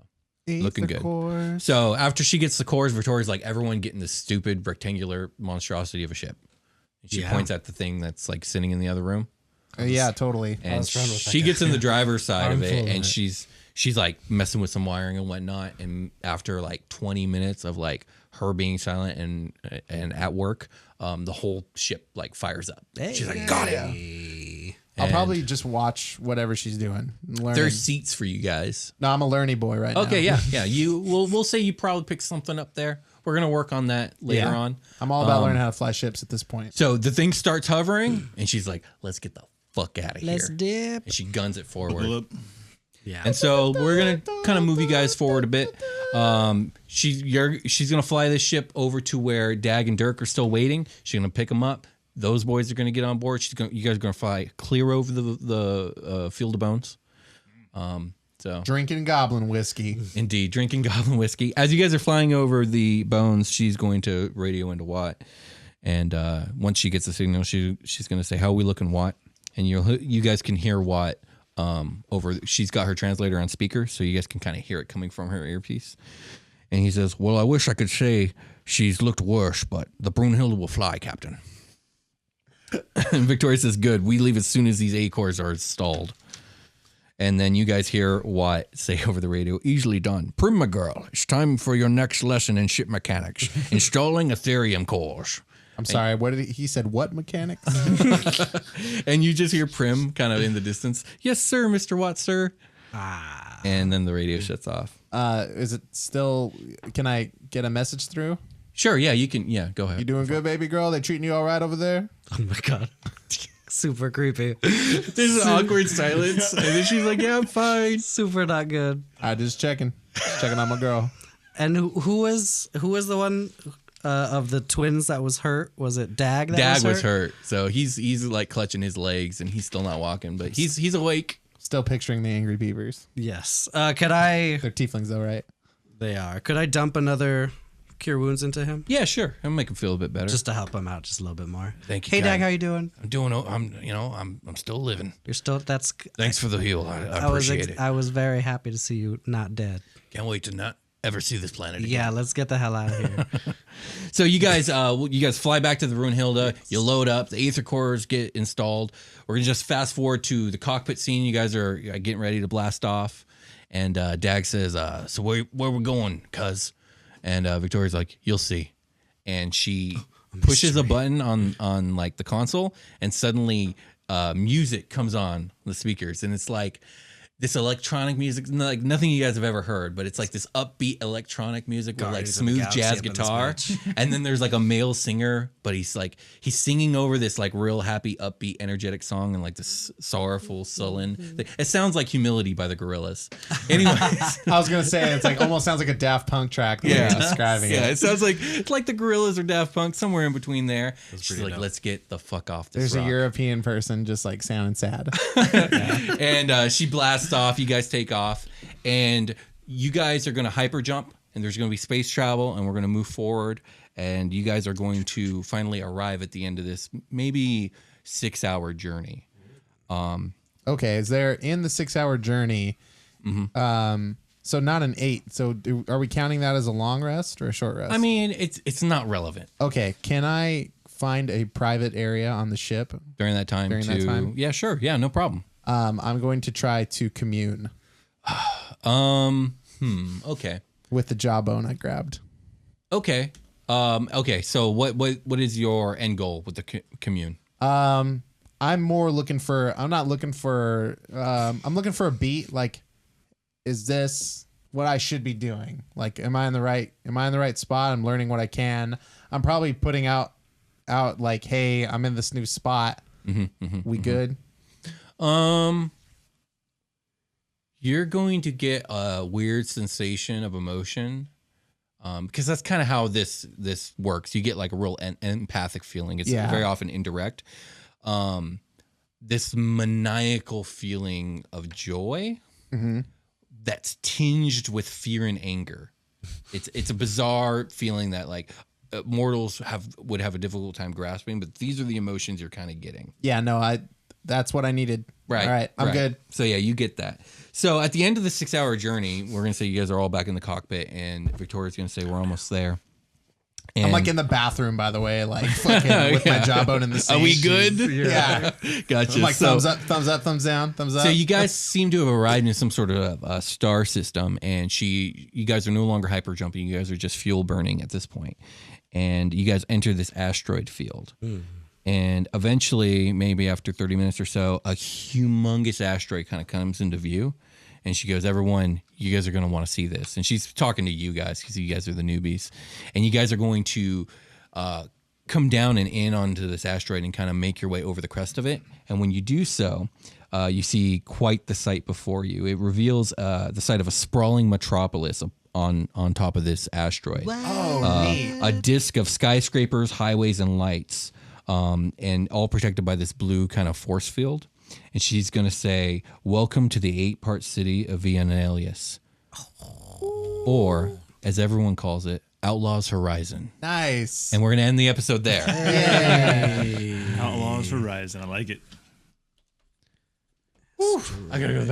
Looking good. Cores. So after she gets the cores, Victoria's like, everyone get in this stupid rectangular monstrosity of a ship. And she points at the thing that's like sitting in the other room. Yeah, totally. And she gets in the driver's side of it, and she's like messing with some wiring and whatnot. And after like 20 minutes of like her being silent and at work, the whole ship like fires up. She's like, got it. I'll probably just watch whatever she's doing. There's seats for you guys. No, I'm a learny boy right now. Okay, yeah. We'll say you probably picked something up there. We're gonna work on that later on. I'm all about learning how to fly ships at this point. So the thing starts hovering, and she's like, "Let's get the fuck out of here." Let's dip. And she guns it forward. Yeah. And so we're gonna kind of move you guys forward a bit. She's gonna fly this ship over to where Dag and Dirk are still waiting. She's gonna pick them up. Those boys are gonna get on board. You guys are gonna fly clear over the field of bones. So Drinking goblin whiskey. indeed, drinking goblin whiskey. As you guys are flying over the bones, she's going to radio into Watt. And once she gets the signal, she's gonna say, "How are we looking, Watt?" And you guys can hear Watt. She's got her translator on speaker, so you guys can kind of hear it coming from her earpiece. And he says, "Well, I wish I could say she's looked worse, but the Brunhilde will fly, Captain." And Victoria says, "Good. We leave as soon as these A-cores are installed." And then you guys hear Watt say over the radio, "Easily done. Prim, my girl, it's time for your next lesson in ship mechanics. Installing Ethereum cores." I'm sorry, what did he said? What mechanics? And you just hear Prim kind of in the distance. "Yes, sir, Mr. Watt, sir." And then the radio shuts off. Is it still? Can I get a message through? Sure, yeah, you can. Yeah, go ahead. You doing good, baby girl? They treating you all right over there? Oh my god. Super creepy. There's an awkward silence, and then she's like, "Yeah, I'm fine." Super not good. I just checking on my girl. And who was the one of the twins that was hurt? Was it Dag? Dag was hurt, so he's like clutching his legs, and he's still not walking, but he's awake. Still picturing the angry beavers. Yes. Could I? They're tieflings, though, right? They are. Could I dump another cure wounds into him? Yeah, sure. I'll make him feel a bit better. Just to help him out just a little bit more. Thank you. Hey, Dag. Dag, how you doing? I'm doing. I'm still living. You're still. That's. Thanks for the heal. I appreciate it. I was very happy to see you not dead. Can't wait to not ever see this planet again. Yeah, let's get the hell out of here. So you guys fly back to the Brunhilde. You load up. The Aether cores get installed. We're gonna just fast forward to the cockpit scene. You guys are getting ready to blast off, and Dag says, "So where we going, cuz?" And Victoria's like, "You'll see." And she pushes a button on like the console, and suddenly music comes on the speakers, and it's like this electronic music, like nothing you guys have ever heard, but it's like this upbeat electronic music with like Guardians of the smooth Galaxy jazz up in this guitar. And then there's like a male singer, but he's singing over this like real happy, upbeat, energetic song and like this sorrowful, sullen. It sounds like Humility by the Gorillaz. Anyways. I was gonna say it's like almost sounds like a Daft Punk track. The way you're describing Yeah, it. it sounds like it's like the Gorillaz or Daft Punk, somewhere in between there. She's like, "Let's get the fuck off this There's rock." a European person just like sounding sad. And she blasts off. You guys take off, and you guys are going to hyper jump, and there's going to be space travel, and we're going to move forward, and you guys are going to finally arrive at the end of this maybe 6-hour journey. Okay, is there in the 6-hour journey? So not an 8. So are we counting that as a long rest or a short rest? I mean, it's not relevant Okay, can I find a private area on the ship during that time. that time? Yeah, sure. Yeah, no problem. I'm going to try to commune Okay. with the jawbone I grabbed. Okay. Okay. So what is your end goal with the commune? I'm more looking for. I'm not looking for. I'm looking for a beat. Like, is this what I should be doing? Like, am I in the right spot? I'm learning what I can. I'm probably putting out like, hey, I'm in this new spot. We good? You're going to get a weird sensation of emotion, because that's kind of how this works. You get like a real empathic feeling. It's very often indirect. This maniacal feeling of joy that's tinged with fear and anger. It's a bizarre feeling that like mortals would have a difficult time grasping, but these are the emotions you're kind of getting. Yeah, no, That's what I needed. Right. All right. I'm good. So yeah, you get that. So at the end of the 6-hour journey, we're going to say you guys are all back in the cockpit, and Victoria's going to say we're almost there. And I'm like in the bathroom, by the way, like fucking with my jawbone in the sink. Are we good? Yeah. Gotcha. I'm like thumbs up, thumbs up, thumbs down, thumbs up. So you guys seem to have arrived in some sort of star system, and you guys are no longer hyper jumping. You guys are just fuel burning at this point, and you guys enter this asteroid field. And eventually, maybe after 30 minutes or so, a humongous asteroid kind of comes into view. And she goes, everyone, you guys are going to want to see this. And she's talking to you guys because you guys are the newbies. And you guys are going to come down and in onto this asteroid and kind of make your way over the crest of it. And when you do so, you see quite the sight before you. It reveals the site of a sprawling metropolis on top of this asteroid. neat. A disk of skyscrapers, highways, and lights. And all protected by this blue kind of force field. And she's going to say, welcome to the 8-part city of Vianalius. Or, as everyone calls it, Outlaws Horizon. Nice. And we're going to end the episode there. Outlaws Horizon. I like it. I gotta go to the bathroom.